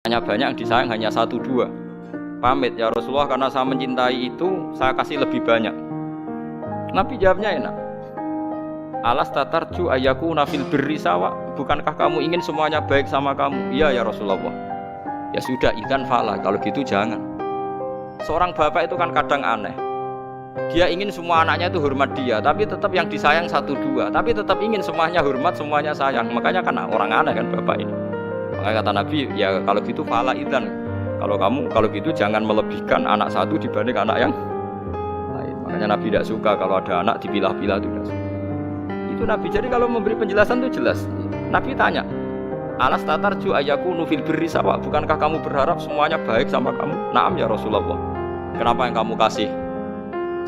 Hanya banyak yang disayang hanya satu dua. Pamit ya Rasulullah, karena saya mencintai itu saya kasih lebih banyak. Nabi jawabnya enak. Alas tatarju ayaku nafil birri sawa. Bukankah kamu ingin semuanya baik sama kamu? Iya ya Rasulullah. Ya sudah, ikan fala. Kalau gitu jangan. Seorang bapak itu kan kadang aneh. Dia ingin semua anaknya itu hormat dia, tapi tetap yang disayang satu dua. Tapi tetap ingin semuanya hormat, semuanya sayang. Makanya kan orang aneh kan bapak ini. Makanya kata Nabi, ya kalau gitu fala idzan. Kalau gitu jangan melebihkan anak satu dibanding anak yang lain. Makanya Nabi tidak suka kalau ada anak dipilah-pilah, itu tidak suka. Itu Nabi. Jadi kalau memberi penjelasan itu jelas. Nabi tanya, alas tatarju ayakunu fil birri sawa. Bukankah kamu berharap semuanya baik sama kamu? Naam ya Rasulullah. Kenapa yang kamu kasih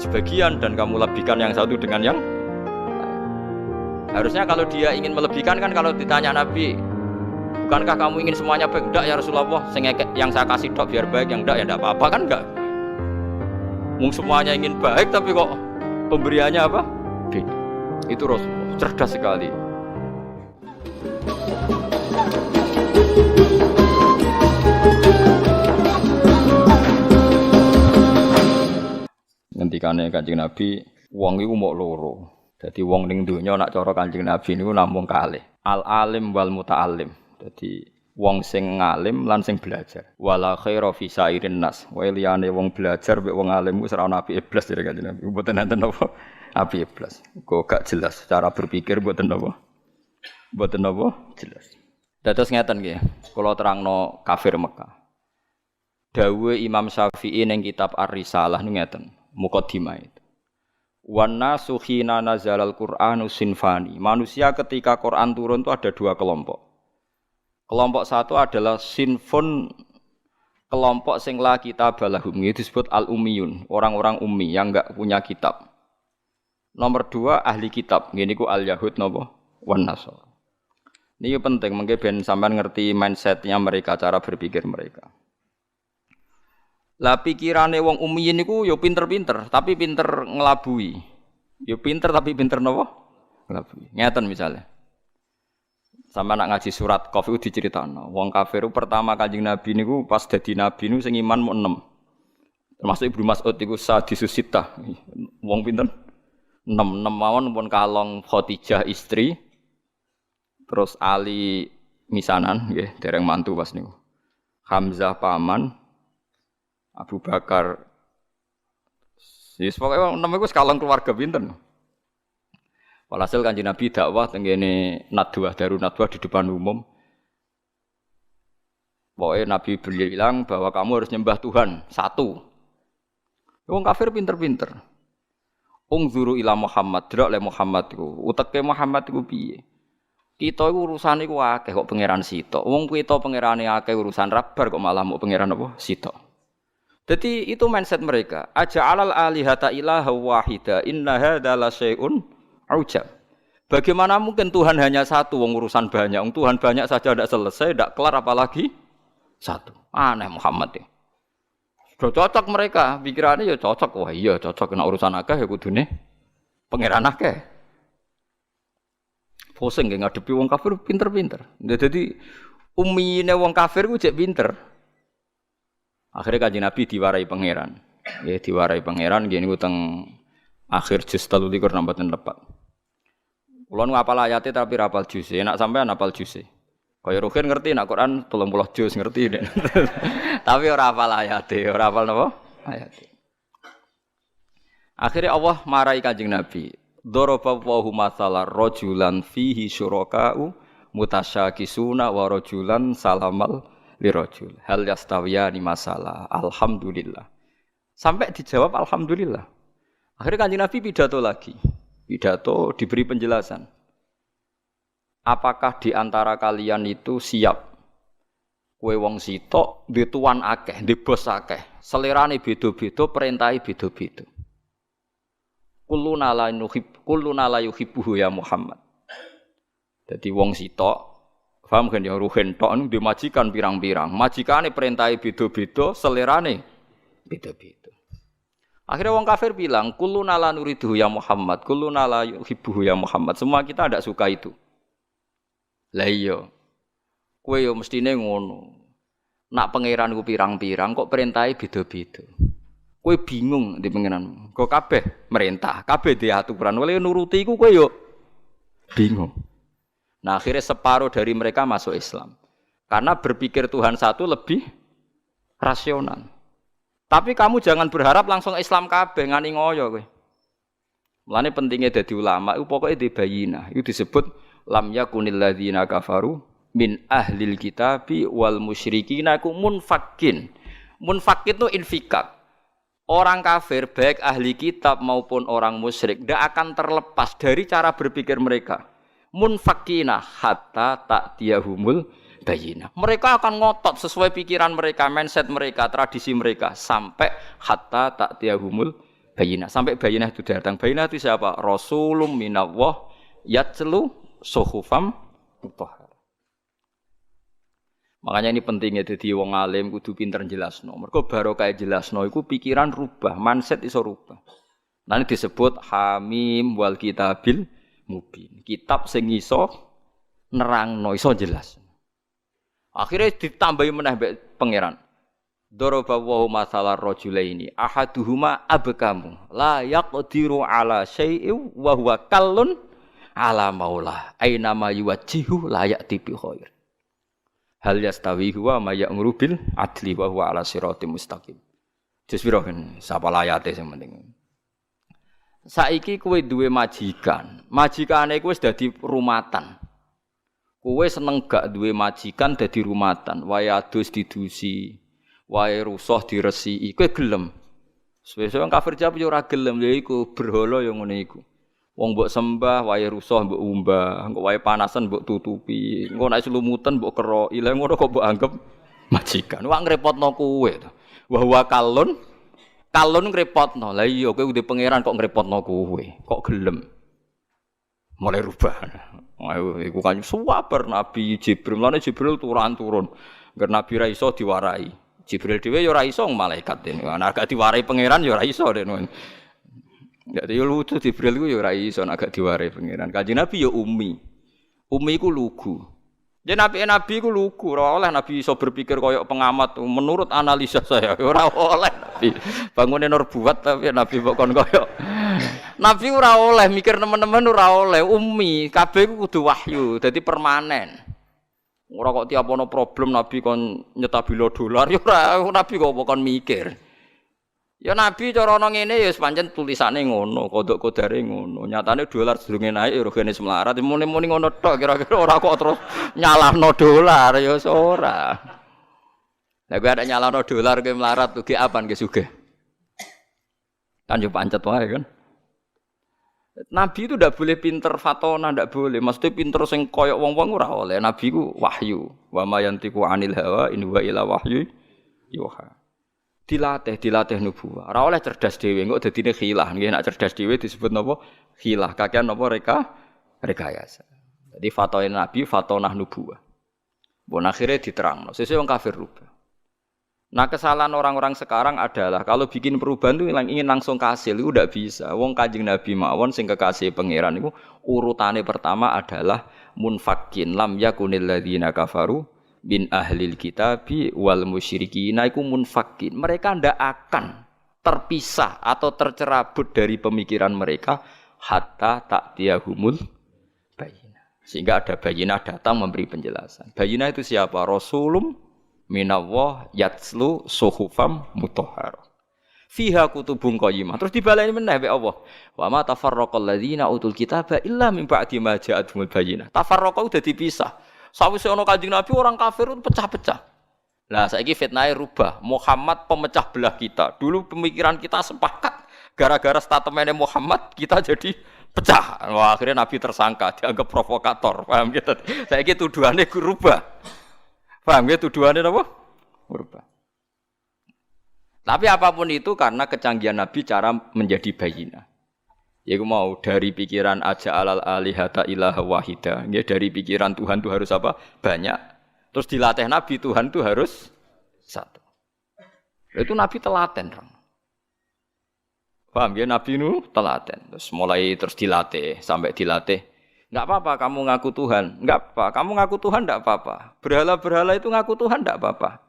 sebagian dan kamu lebihkan yang satu dengan yang lain? Harusnya kalau dia ingin melebihkan kan kalau ditanya Nabi, bukankah kamu ingin semuanya baik? Enggak ya Rasulullah, yang saya kasih dok biar baik, yang enggak ya enggak apa-apa kan enggak. Semuanya ingin baik tapi kok pemberiannya apa? Beda. Itu Rasulullah, cerdas sekali. Ngendikane Kanjeng Nabi, wong iku mok loro. Dadi wong ning donya nak cara Kanjeng Nabi niku namung kalih. Al alim wal muta'allim. Dadi wong sing ngalim lan sing belajar. Wala khaira fi sairin nas. Wae liyane wong belajar mek wong alim wis ora ana apike blas dari Kanjeng Nabi. Mboten enten apa apike blas. Kok gak jelas cara berpikir mboten apa. Mboten apa jelas. Dados ngeten nggih. Kula terangno kafir Mekah. Dawuh Imam Syafi'i ning kitab Ar-Risalah niku ngeten. Muqaddimah itu. Wan nasu khina nazalal Qur'anu sinfani. Manusia ketika Quran turun itu ada dua kelompok. Kelompok satu adalah sinfun, kelompok sing la kitab lahum, itu disebut al-ummiyun, orang-orang ummi yang enggak punya kitab. Nomor dua ahli kitab, ngene iku al-yahud napa wan nasara. Ini penting mengke ben sampean ngerti mindsetnya mereka, cara berpikir mereka. Lah pikirane wong ummiyin niku ya pinter-pinter, tapi pinter ngelabui. Ya pinter tapi pinter napa? Ngelabui. Ngeten misalnya. Sama nak ngaji surat Qaf itu diceritakno. Wong kafir pertama Kanjeng Nabi niku pas dadi nabi niku sing iman mu 6. Termasuk Ibnu Mas'ud iku sadisusita. Wong pinten? 6 mawon pun kalong Khadijah istri. Terus Ali misanan nggih, dereng mantu pas niku. Hamzah paman, Abu Bakar. Yes, pokoknya namanya itu sekalang keluarga pinten. Walhasil Kanjeng Nabi dakwah tenggene nadwah darun nadwah di depan umum. Pokoknya Nabi bilang bahwa kamu harus nyembah Tuhan satu. Wong kafir pinter-pinter. Ungzuru ila Muhammad, delok le Muhammad iku. Uteke Muhammad iku piye? Kita iku urusane iku akeh kok pangeran sitok. Wong kita pangerane akeh urusan rabar kok malah mau pangeran apa? Sitok. Jadi itu mindset mereka. Aja'alal alihata ilaha wahida inna hadza la syai'un ujab. Bagaimana mungkin Tuhan hanya satu, wong urusan banyak. Wong Tuhan banyak saja tidak selesai, tidak kelar apalagi satu. Aneh Muhammad ya. Sudah cocok mereka, pikirannya ya cocok. Wah iya cocok kena urusan akeh ya kudune pangeran akeh. Pusing ngadepi wong kafir pinter-pinter. Jadi ummine wong kafir ku jek pinter. Akhirnya Kanjeng Nabi diwarai pangeran. Ya diwarai pangeran gini teng akhir juz 33 nambahan tepat. Kula nu hafal ayate tapi ra hafal juz. Enak sampean hafal juz. Kaya Ruhin ngerti nek Quran 30 juz ngerti. Tapi ora hafal ayate, ora hafal napa? Ayate. Akhirnya Allah marahi Kanjeng Nabi. Daraba wa masalan rajulan fihi syuraka'u mutasyakisuna wa rajulan salamal lirajul hal yastawiyani masalah alhamdulillah sampai dijawab alhamdulillah. Akhirnya Kanjeng Nabi pidato lagi, pidato diberi penjelasan apakah di antara kalian itu siap kowe wong sitok di tuan akeh di bos akeh selerane beda-beda perintahe beda-beda kulluna la yuhibbu ya Muhammad. Jadi wong sitok paham kan ya ruhen tok niku dimajikan pirang-pirang. Majikane perintahe beda-beda, selerane beda-beda. Akhirnya wong kafir bilang, "Kulluna la nuridu ya Muhammad, kulluna la yuhibbu ya Muhammad." Semua kita tidak suka itu. Lah iya. Kowe yo mestine ngono. Nak pangeran ku pirang-pirang kok perintahe beda-beda. Kowe bingung di pangeran. Kok kabeh merintah, kabeh di aturan. Oleh nuruti iku kowe yo bingung. Nah, akhirnya separuh dari mereka masuk Islam. Karena berpikir Tuhan satu lebih rasional. Tapi kamu jangan berharap langsung Islam kabeh ngani ngoyo kowe. Mulane pentingnya dadi ulama iku pokoke di bayinah. Itu disebut lam yakunil ladzina kafaru min ahlil kitabi wal musyrikina ku munfakin. Munfakin itu infikak. Orang kafir baik ahli kitab maupun orang musyrik tidak akan terlepas dari cara berpikir mereka. Munfakina hatta ta'tiyahumul bayinah. Mereka akan ngotot sesuai pikiran mereka, mindset mereka, tradisi mereka sampai hatta ta'tiyahumul bayinah. Sampai bayinah itu datang. Bayinah itu siapa? Rasulun minallah yatlu suhufam mutahhar. Makanya ini pentingnya jadi wong alim kudu pinter jelasno. Mergo barokah jelasno iku pikiran rubah, mindset iso rubah. Nanti disebut Hamim wal kitabil mubin. Kitab sing iso nerangno, iso jelas. Akhirnya ditambahi meneh pangeran. Daraba wa masalar rajulaini ahaduhuma abkamu la yaqdiru ala syai'in wa huwa kallun ala maulah aina ma yuwajjihu la ya'ti bi khair. Hal yastawi huwa ma ya'muru bil adli wa huwa ala siratim mustaqim. Jus piro kan sapa layate sing penting. Saiki kowe duwe majikan. Majikane kowe wis dadi rumatan. Kowe seneng gak duwe majikan dadi rumatan, wae adus didusi, wae rusuh diresiki, kowe gelem. Suwe-suwe kafir jawab yo ora gelem, lha iku berhala yo ngene iku. Wong mbok sembah wae rusuh mbok umbah, engko wae panasan mbok tutupi, engko nek selumutan mbok keroki, lha ngono kok mbok anggap majikan. Wak ngrepotno kowe to. Wa huwa kalun ngrepotno. Lah iya kowe udah pangeran kok ngrepotno kowe, kok gelem. Mulai rubah. Ayo iku kan suwaper Nabi Jibril. Mulane Jibril turun. Ngger Nabi ra iso diwarai. Jibril dhewe ya ora iso malaikat dene. Ana gak diwarai pangeran ya ora iso dene. Jadi lucu Jibril ku ya ora iso nek gak diwarai pangeran. Kanjeng Nabi ya ummi. Ummi ku lugu. Jadi nabi ku lugu, ora oleh nabi iso berpikir koyok pengamat. Menurut analisa saya ora oleh nabi. Bangune nur buat tapi nabi kok kon koyok. Nabi ora oleh mikir teman-teman ora oleh ummi. Kabeh ku kudu wahyu, dadi permanen. Ora kok tiap ono problem nabi kon nyetabilo dolar ya ora nabi kok kon mikir. Ya nabi cara ana ngene ya pancen tulisane ngono, kodok-kodare ngono. Nyatane dolar sedurunge naik ya regane semlarat, muni-muni ngono tok kira-kira ora kok terus nyalahno dolar ya ora. Lah kowe ada nyalahno dolar ke melarat ugi apan ke sugih. Kan yo pancet wae kan. Nabi itu ndak boleh pinter fatona, ndak boleh. Mesti pinter sing koyok wong-wong ora oleh. Nabi ku wahyu. Wa mayantiku anil hawa in huwa ila wahyu yuha. Dilatih nubuwah. Ora oleh cerdas dhewe, engko dadine khilah. Nggih nek cerdas dhewe disebut napa? Khilah. Kakean napa rekayasa. Jadi fatwa Nabi fatonah nubuwah. Bon akhirnya diterangno. Sesuk wong kafir rubah. Nah kesalahan orang-orang sekarang adalah kalau bikin perubahan itu ingin langsung kasil itu tidak bisa. Wong Kanjeng Nabi mawon sing kekasih pangeran itu urutane pertama adalah munfakin lam yakunil ladzina kafaru bin ahlil kitabi wal musyrikin iku munfakin. Mereka ndak akan terpisah atau tercerabut dari pemikiran mereka hatta ta'tiyahumul bayyinah. Sehingga ada bayyinah datang memberi penjelasan. Bayyinah itu siapa? Rasulum minallah yatslu suhufam mutahhar. Fiha kutubun qayyimah. Terus dibaleni meneh be Allah. Wa ma tafarraqal ladzina utul kitaba illa min ba'di ma ja'atuhumul bayyinah. Tafarraqa udah dipisah. Sawise ana Kanjeng Nabi orang kafir itu pecah-pecah. Lah saiki fitnahe rubah. Muhammad pemecah belah kita. Dulu pemikiran kita sepakat. Gara-gara statementnya Muhammad kita jadi pecah. Wah, akhirnya Nabi tersangka, dianggap provokator. Paham gitu? Saiki tuduhannya rubah. Paham gitu tuduhannya apa? Rubah. Tapi apapun itu karena kecanggihan Nabi cara menjadi bayyinah. Yaiku mau dari pikiran aja alal alihata ilaha wahida. Ya, dari pikiran Tuhan itu harus apa? Banyak. Terus dilatih Nabi Tuhan itu harus satu. Itu Nabi telaten. Paham ya? Nabi itu telaten. Terus mulai terus dilatih. Sampai dilatih. Enggak apa-apa kamu ngaku Tuhan. Enggak apa. Kamu ngaku Tuhan enggak apa-apa. Berhala-berhala itu ngaku Tuhan enggak apa-apa.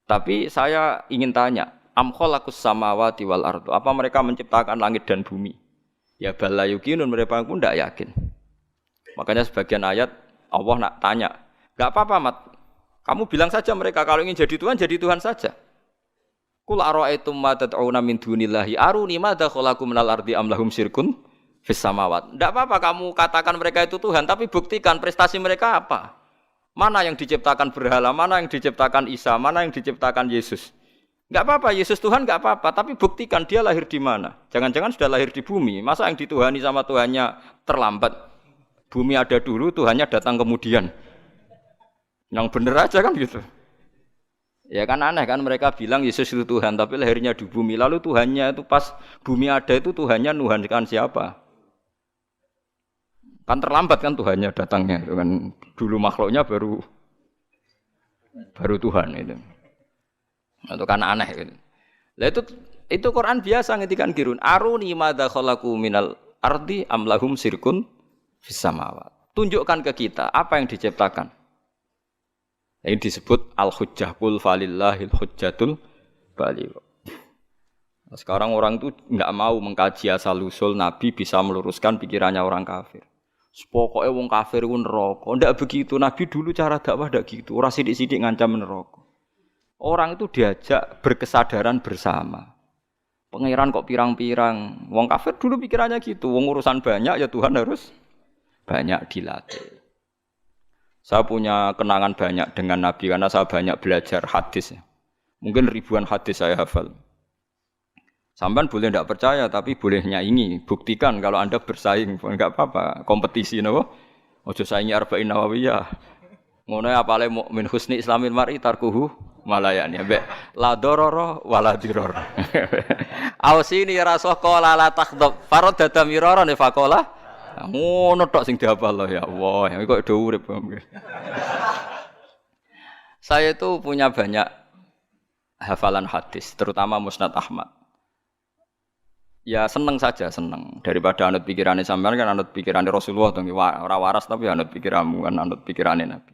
Tapi saya ingin tanya, am khalaqus samawati wal ardu? Apa mereka menciptakan langit dan bumi? Ya bala yuqinun, mereka pun tidak yakin. Makanya sebagian ayat Allah nak tanya, enggak apa-apa Mat. Kamu bilang saja mereka kalau ingin jadi Tuhan saja. Qul ara'aytum ma tad'una min dunillahi aruni madza khalaqu minal ardi am lahum syirkun fis samawat. Enggak apa-apa kamu katakan mereka itu Tuhan, tapi buktikan prestasi mereka apa? Mana yang diciptakan berhala, mana yang diciptakan Isa, mana yang diciptakan Yesus. Enggak apa-apa, Yesus Tuhan enggak apa-apa, tapi buktikan dia lahir di mana. Jangan-jangan sudah lahir di bumi. Masa yang dituhani sama Tuhannya terlambat? Bumi ada dulu, Tuhannya datang kemudian. Yang bener aja kan gitu. Ya kan aneh kan mereka bilang Yesus itu Tuhan, tapi lahirnya di bumi. Lalu Tuhannya itu pas bumi ada itu Tuhannya nuhankan siapa? Kan terlambat kan Tuhannya datangnya, itu kan dulu makhluknya baru Tuhan itu. Itu kan aneh gitu. Lah itu Quran biasa ngetikan kirun. Aruni madza khalaqu minal ardi am lahum syirkun fis samawat. Tunjukkan ke kita apa yang diciptakan. Ini disebut al-hujjah qul falillahil hujjatul baligh. Sekarang orang itu enggak mau mengkaji asal-usul Nabi bisa meluruskan pikirannya orang kafir. Pokoknya wong kafir ku neraka. Ndak begitu. Nabi dulu cara dakwah ndak gitu. Ora sithik-sithik ngancam neraka. Orang itu diajak berkesadaran bersama. Pangeran kok pirang-pirang. Wong kafir dulu pikirannya gitu. Wong urusan banyak ya Tuhan harus banyak dilatih. Saya punya kenangan banyak dengan Nabi karena saya banyak belajar hadis. Mungkin ribuan hadis saya hafal. Sampean boleh tidak percaya, tapi boleh nyaingi. Buktikan kalau Anda bersaing, enggak apa-apa. Kompetisi, napa? Ojo saingi arba'in nawawiyah. Ngono apale mukmin husni islamil mar'i tarkuhu malayani. Mbek la dororo wala diror. Ausini rasul qala la takhdab. Farad data mirara ne faqala. Ngono tok sing dihafal ya Allah. Kok do urip. Saya itu punya banyak hafalan hadis, terutama Musnad Ahmad. Ya seneng saja, seneng. Daripada anut pikirannya sampean kan anut pikirannya Rasulullah dong. Ora waras tapi anut pikiranmu kan anut pikirannya Nabi.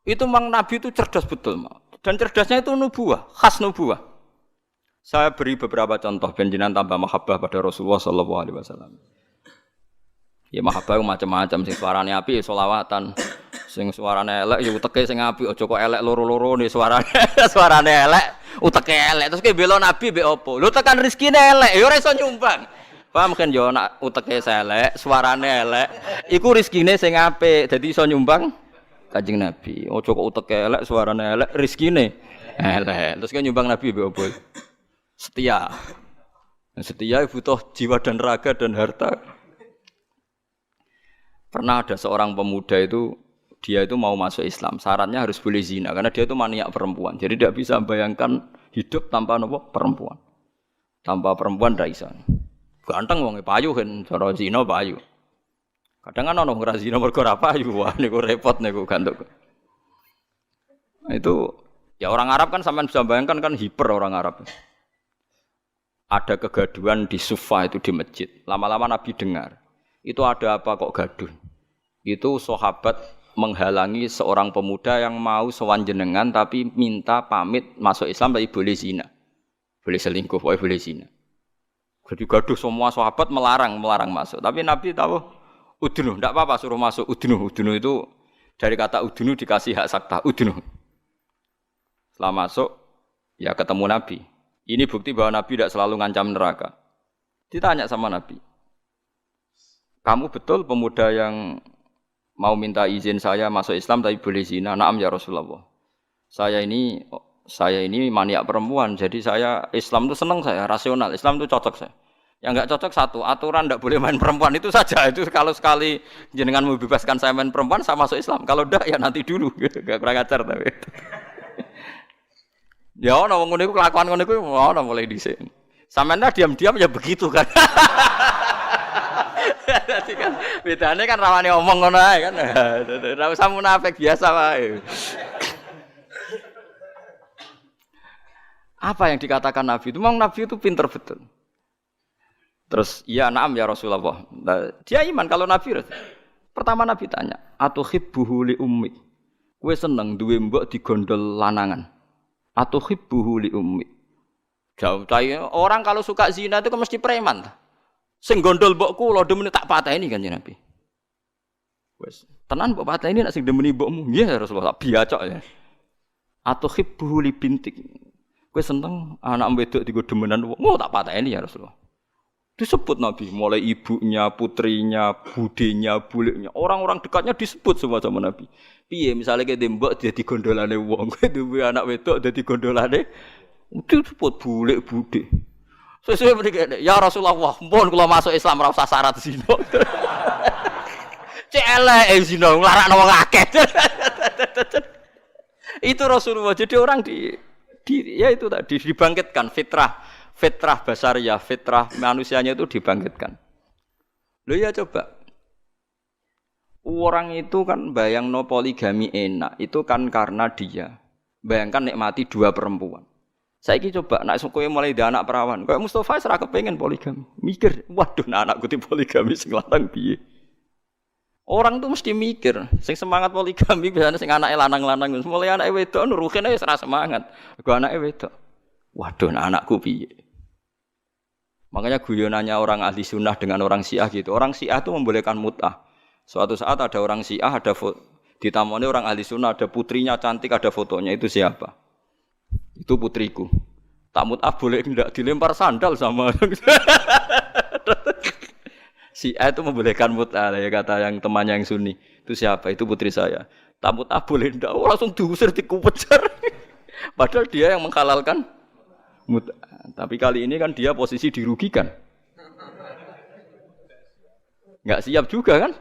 Itu memang Nabi itu cerdas betul, dan cerdasnya itu nubuwah, khas nubuwah. Saya beri beberapa contoh benjinan tambah mahabbah pada Rasulullah sallallahu alaihi wasallam. Ya mahabbah macam-macam, sing suarane apik selawatan, sing suarane elek ya uteke sing apik, aja kok elek loro-loro nih suarane elek. Uteke elek terus ki bela Nabi mbek opo? Lho tekan rezekine elek ya ora iso nyumbang. Paham kan yo nak uteke elek, suarane elek, iku rezekine sing apik, dadi iso nyumbang Kanjeng Nabi. Ojo kok uteke elek, suarane elek, rezekine elek. Terus ki nyumbang Nabi mbek opo? Setia. Setia butuh jiwa dan raga dan harta. Pernah ada seorang pemuda itu dia itu mau masuk Islam, syaratnya harus boleh zina karena dia itu maniak perempuan. Jadi tidak bisa membayangkan hidup tanpa perempuan. Tanpa perempuan tidak bisa. Ganteng wong payu kan, cara zina payu. Kadang kan ono ora zina mergo ora payu, wah niku repot niku gantuk. Itu ya orang Arab kan sampean bisa bayangkan kan hiper orang Arab. Ada kegaduhan di Sufa itu di masjid. Lama-lama Nabi dengar. Itu ada apa kok gaduh? Itu sahabat menghalangi seorang pemuda yang mau sowan jenengan tapi minta pamit masuk Islam tapi boleh zina. Boleh selingkuh, boleh zina. Jadi gaduh semua sahabat melarang masuk. Tapi Nabi tahu udunu, enggak apa-apa suruh masuk udunu. Udunu itu dari kata udunu dikasih hak sakta, udunu. Setelah masuk ya ketemu Nabi. Ini bukti bahwa Nabi tidak selalu ngancam neraka. Ditanya sama Nabi, kamu betul pemuda yang mau minta izin saya masuk Islam tapi boleh zina? Naam ya Rasulullah. Saya ini maniak perempuan, jadi saya Islam itu senang saya, rasional. Islam itu cocok saya. Yang enggak cocok satu, aturan enggak boleh main perempuan itu saja. Itu kalau sekali jenengan membebaskan saya main perempuan, saya masuk Islam. Kalau enggak ya nanti dulu. Enggak kurang ajar tapi. Ya ono wong ngene iku kelakuan ngono iku ono mulai dhisik. Sampeyan diam-diam ya begitu kan. Dadi kan bedane kan rawane omong ngono ae kan. Ora usah munafik biasa wae. Apa yang dikatakan Nabi itu? Memang Nabi itu pinter betul. Terus, iya na'am ya Rasulullah. Dia iman kalau Nabi. Pertama Nabi tanya, atuhibbuhu li ummik. Kowe seneng duwe mbok digondol lanangan. Atuhibbuhu li ummi. Jauh orang kalau suka zina itu kan mesti preman. Sing gondol mbokku lho demene tak pateni kan Nabi. Wes, tenan mbok pateni nek sing demeni mbokmu. Nggih Rasulullah tak biacok ya. Atuhibbuhu li bintik. Kowe seneng anak wedok digo demenan wong. Oh tak pateni ya Rasulullah. Disebut Nabi, mulai ibunya, putrinya, budenya, buliknya, orang-orang dekatnya disebut semua sama Nabi. Piye misalnya kayak dembok jadi gondolane wong, duwe anak wedok jadi gondolane, disebut bulik bude. Sesuai begini, ya Rasulullah, mohon kalau masuk Islam ora usah syarat zina. Cek elek zina, nglarakno wong akeh. Itu Rasulullah. Jadi orang ya itu tadi dibangkitkan fitrah basariyah, fitrah manusianya itu dibangkitkan. Loh ya coba. Orang itu kan bayangno poligami enak, itu kan karena dia bayangkan nikmati dua perempuan. Saiki coba nek kowe mulai di anak perawan, kayak Mustafa ora kepengin poligami. Mikir, waduh anakku di poligami sing lanang piye? Orang tuh mesti mikir, sing semangat poligami biasanya sing anake lanang-lanang, mulai anake wedok nuruhin wis ora semangat. Go anake wedok. Waduh anakku piye? Makanya guyonannya orang ahli sunnah dengan orang syiah gitu. Orang syiah itu membolehkan mut'ah. Suatu saat ada orang syiah, ada ditamoni orang ahli sunnah, ada putrinya cantik, ada fotonya. Itu siapa? Itu putriku. Tak mut'ah boleh tidak dilempar sandal sama. Syiah itu membolehkan mut'ah. Ya kata yang temannya yang sunni. Itu siapa? Itu putri saya. Tak mut'ah boleh tidak. Oh, langsung diusir, dikupejar. Padahal dia yang menghalalkan mut'ah. Tapi kali ini kan dia posisi dirugikan. Enggak siap juga kan?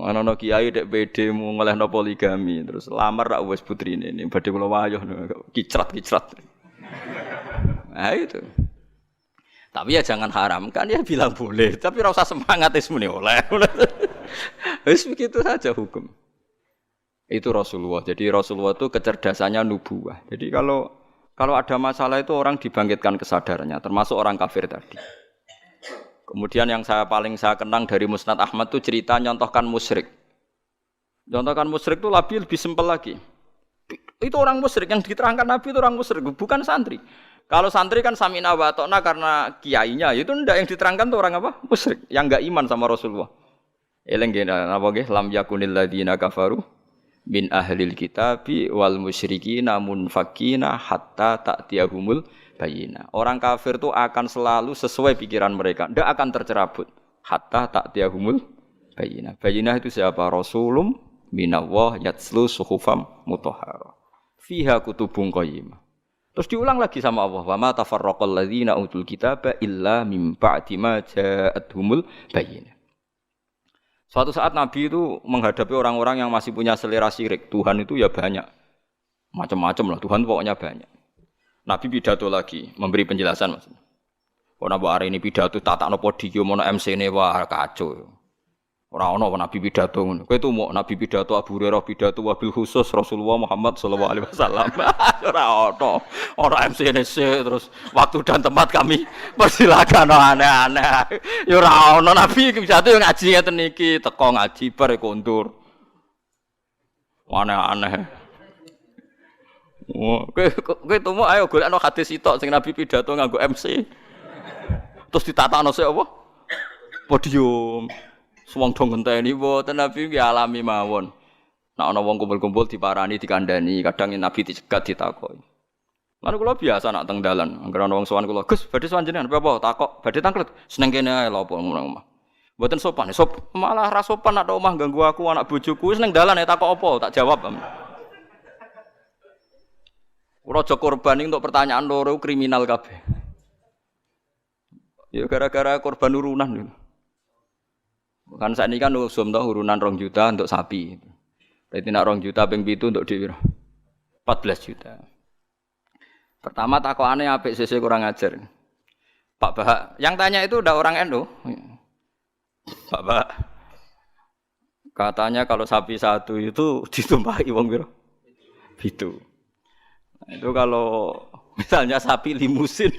Ana kiai dek PD mu ngelehno poligami terus lamar rak wis putrine ini badhe kula wayah kicrat-kicrat. Nah itu. Tapi ya jangan haramkan ya bilang boleh, tapi ora usah semangat wis muni oleh. Wis begitu saja hukum. Itu Rasulullah. Jadi Rasulullah itu kecerdasannya nubuwah. Jadi kalau ada masalah itu orang dibangkitkan kesadarannya, termasuk orang kafir tadi. Kemudian yang paling saya kenang dari Musnad Ahmad itu cerita nyontohkan musyrik. Nyontohkan musyrik itu lebih simpel lagi. Itu orang musyrik yang diterangkan Nabi itu orang musyrik, bukan santri. Kalau santri kan samina wa ta'na karena kiainya, itu ndak yang diterangkan itu orang apa? Musyrik, yang enggak iman sama Rasulullah. Eleng apa nggih lam yakunil ladina kafaru min ahlil kitabi wal musyrikina munfakina hatta ta'tiyahumul bayyinah. Orang kafir itu akan selalu sesuai pikiran mereka, tidak akan tercerabut hatta ta'tiyahumul bayyinah. Bayyinah itu siapa? Rasulum minallah yatslu suhufam mutahharah fiha kutubun qayyimah. Terus diulang lagi sama Allah, wa ma tafarraqal ladzina utul kitaba illa mim ba'di ma ja'atuhumul bayyinah. Suatu saat Nabi itu menghadapi orang-orang yang masih punya selera syirik. Tuhan itu ya banyak. Macam-macam lah. Tuhan pokoknya banyak. Nabi pidato lagi. Memberi penjelasan maksudnya. Kalau hari ini pidato tatakno podium, ono MC-ne wah kacau. Orang-orang Nabi pidato. Kowe itu mau Nabi pidato, Abu Hurairah pidato, wabil khusus Rasulullah Muhammad SAW. Orang-orang. Orang MC-ne terus waktu dan tempat kami persilakan aneh-aneh. Ya orang Nabi pidato yang ngaji ngeten iki, teko ngaji bare kondur. Aneh-aneh. Kowe itu mau ayo golekno hadis sitok sing Nabi pidato nganggo MC. Terus ditatakno sik apa? Podium. Wong dong ngenteni mboten Nabi ki alami mawon. Nek ana wong kumpul-kumpul diparani dikandani, kadang Nabi dicegat ditakoki. Lan kula biasa nak teng dalan, anggere ana wong sowan kula, "Gus, badhe sowan jenengan apa takok? Badhe tanglet." Seneng kene ae lho apa omah. Mboten sopan, malah ra sopan nek omah ganggu aku anak bojoku, wis ning dalan takok apa, tak jawab. Kula aja korban untuk pertanyaan loro kriminal kabeh. Ya gara-gara korban urunan. Kan saat ini kan usum toh urunan 2 juta untuk sapi. Berarti nak 2 juta ping 7 untuk dhewe 14 juta. Pertama takokane apik sesuk kurang ajar. Pak Bahak, yang tanya itu udah orang NU. Pak Bahak. Katanya kalau sapi satu itu ditumpahi wong piro? 7. Nah, itu kalau misalnya sapi limusin.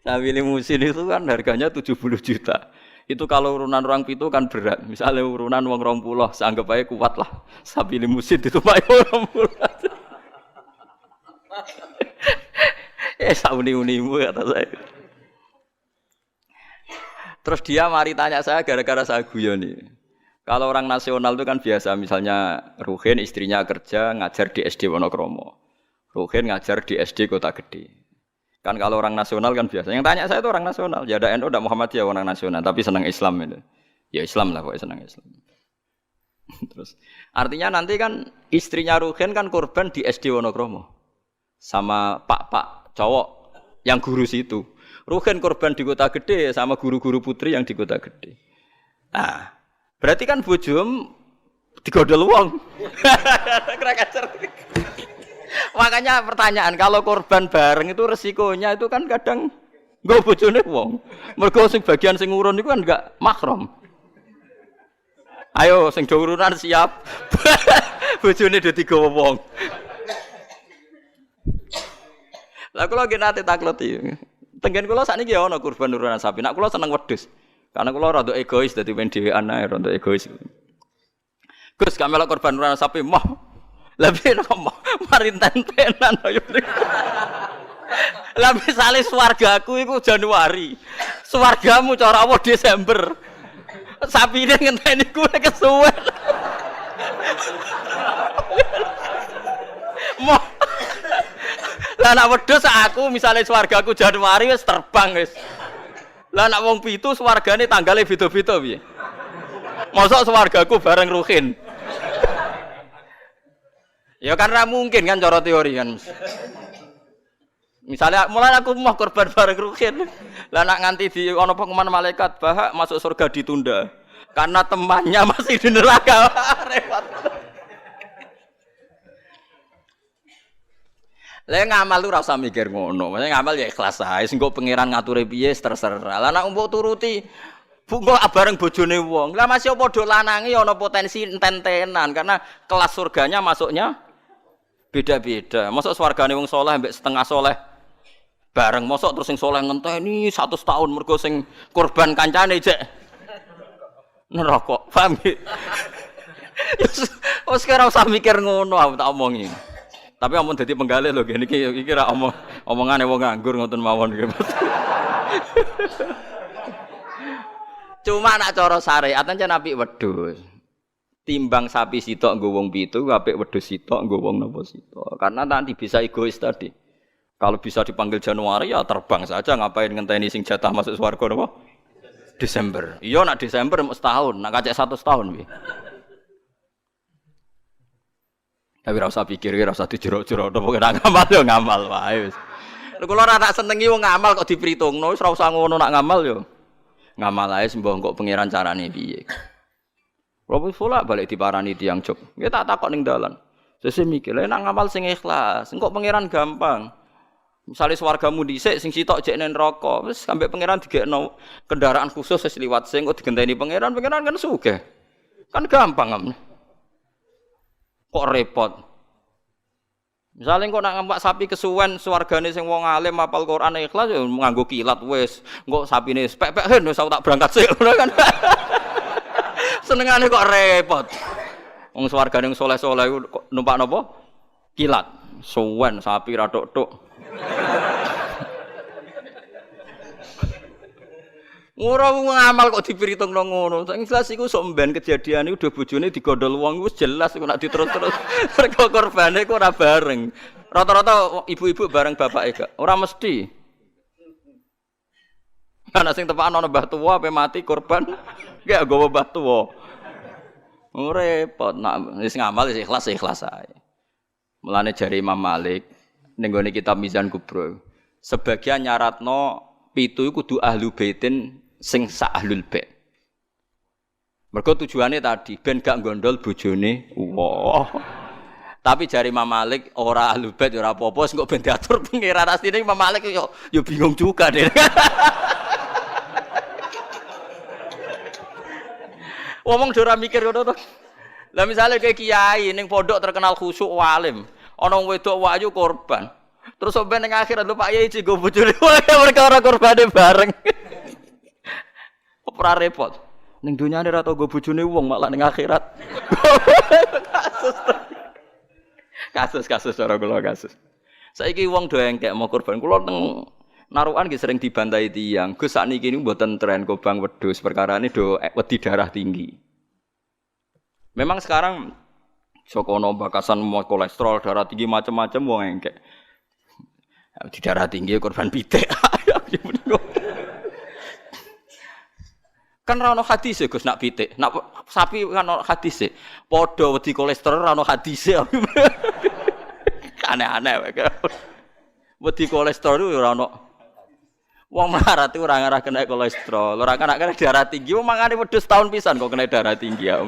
Sapi limusin itu kan harganya 70 juta. Itu kalau urunan orang pitu kan berat. Misalnya urunan wong 20, seanggap aja kuat lah. Sapi limusin ditumpaki orang 20. Sauni-unimu kata saya. Terus dia mari tanya saya gara-gara saya guyon nih. Kalau orang nasional itu kan biasa, misalnya Ruhin istrinya kerja ngajar di SD Wonokromo. Ruhin ngajar di SD Kota Gede. Kan kalau orang nasional kan biasa. Yang tanya saya itu orang nasional. Ya ada NU, ada Muhammadiyah orang nasional, tapi senang Islam itu. Ya Islam lah pokoknya senang Islam. Terus artinya nanti kan istrinya Ruhin kan korban di SD Wonokromo. Sama pak cowok yang guru situ. Ruhin korban di Kota Gede sama guru-guru putri yang di Kota Gede. Nah, berarti kan bojom digodol wong. Makanya pertanyaan, kalau korban bareng itu resikonya itu kan kadang nggo bojone wong. Mergo sing bagian sing urun iku kan enggak mahram. Ayo sing do urunan siap. Bojone do digawa wong. Lah kula nggih nate takleti. Tenggen kula sakniki ya ana kurban urunan sapi. Nek kula seneng wedhus. Karena kula rada egois dadi men dhewean ae rada egois. Gus gak melok korban urunan sapi mah. Lah piye kok mari tentenan yo. Lah misale swargaku iku Januari. Swargamu cara apa Desember. Sapine ngenteni kuwi kesuwen. Moh. Lah nek wedhus aku misale swargaku Januari wis terbang wis. Lah nek wong pitu swargane tanggale beda-beda piye? Mosok swargaku bareng Ruhin. Ya kan ra mungkin kan cara teori kan. Misalnya mulai aku mau korban bareng Ruhin. Lah nek nganti di ana pengumuman malaikat bahak masuk surga ditunda. Karena temannya masih di neraka. Repot. Lah ngamal lu ora usah mikir ngono. Maksudnya ngamal ya ikhlas ae. Sing kok pangeran ngature piye terserah. Lah nek mbok turuti kok bareng bojone wong. Lah masih padha lanange ana potensi enten-tenan karena kelas surganya masuknya beda-beda. Mosok swargane wong saleh mbek setengah saleh bareng. Mosok terus sing saleh ngenteni 100 tahun mergo sing korban kancane jek neraka. Paham iki? Wes ora usah mikir ngono aku tak omongi. Tapi amun dadi penggalih lho iki ra omongane wong nganggur ngoten mawon iki. Cuma nak cara syariat ancen apik wedhus. Timbang sapi sitok nggo wong pitu, apik wedhus sitok nggo wong napa sitok. Karena nanti bisa egois tadi. Kalau bisa dipanggil Januari ya terbang saja, ngapain ngenteni sing jatah masuk swarga napa? Desember. Iya nak Desember mesti setahun, nak kacek 100 tahun piye. Tapi ora usah pikir, ora usah dijero-jero, pokoke nak ngamal yo ngamal wae wis. Lha kula ora tak senengi wong ngamal kok diperhitungno, wis ora usah ngono nak ngamal yo. Ngamal ae sembah kok pangeran carane piye. Kula wis balik diparani tiyang Jog. Nggih tak takok ning dalan. Sesuk mikir, lha nak ngamal sing ikhlas, engko pangeran gampang. Misale swargamu dhisik sing sitok jek ning neraka, wis sampe pangeran digekno kendaraan khusus wis liwat sing kok digenteni pangeran kan sugih. Kan gampang. Kok repot. Misalnya kok nak ngempak sapi kesuwen swargane sing wong alim hafal Quran ikhlas ya nganggo kilat wis. Engko sapine pek-peken wis tak berangkat sik kan. Senengane kok repot. Wong swargane saleh-saleh kok numpak napa? Kilat. Suwen sapi ra tok-tok. Ora ngamal kok dipiritungno ngono. Sing jelas iku sok mben kejadian iku udah bojone digondol wong wis jelas nek diterus-terus. Mergo korbane kok ora bareng. Rata-rata ibu-ibu bareng bapake gak. Ora mesti. Ana sing tepakan ana mbah tuwa ape mati korban gak nggawa mbah tuwa. Repot nak wis ngamal wis ikhlas ae. Mulane jare Imam Malik ning gone kitab Mizan Kubra. Sebagian nyaratno pitu iku kudu ahlu baitin sing sak ahlul bait. Mergo tujuane tadi ben gak gondol bojone. Wah. Tapi jari Imam Malik ora ahlul bait ora apa-apa sing kok ben diatur pangeran asline Imam Malik yo bingung juga deh. Wong ora mikir ngono to. Lah misale kayak kiai ning pondok terkenal khusyuk walim, ana wong wedok wayu korban. Terus sampe ning akhirat lho Pak Yai go bojone perkara korbane bareng. ora repot. Ning dunyane ora tau go bojone wong malah ning akhirat. Kasus cara kula kasus. Saiki wong do engkek mau kurban. Kula teng narukan nggih sering dibantai tiyang. Gus sakniki niku mboten tren kobang wedhus, perkarane do wedi darah tinggi. Memang sekarang sokono bakasan mau kolesterol, darah tinggi macam-macam wong engkek. Di darah tinggi korban pitik. Kan ra ono hadis Gus nak pitik. Nak sapi kan ono hadis. Padha wedi kolesterol ra ono hadis. Aneh-aneh wae. Wedi kolesterol itu ora ono. Wong melarat itu ora ngarah kena kolesterol, ora kena darah tinggi. Wong mangane wedhus tahun pisan kok kena darah tinggi ya.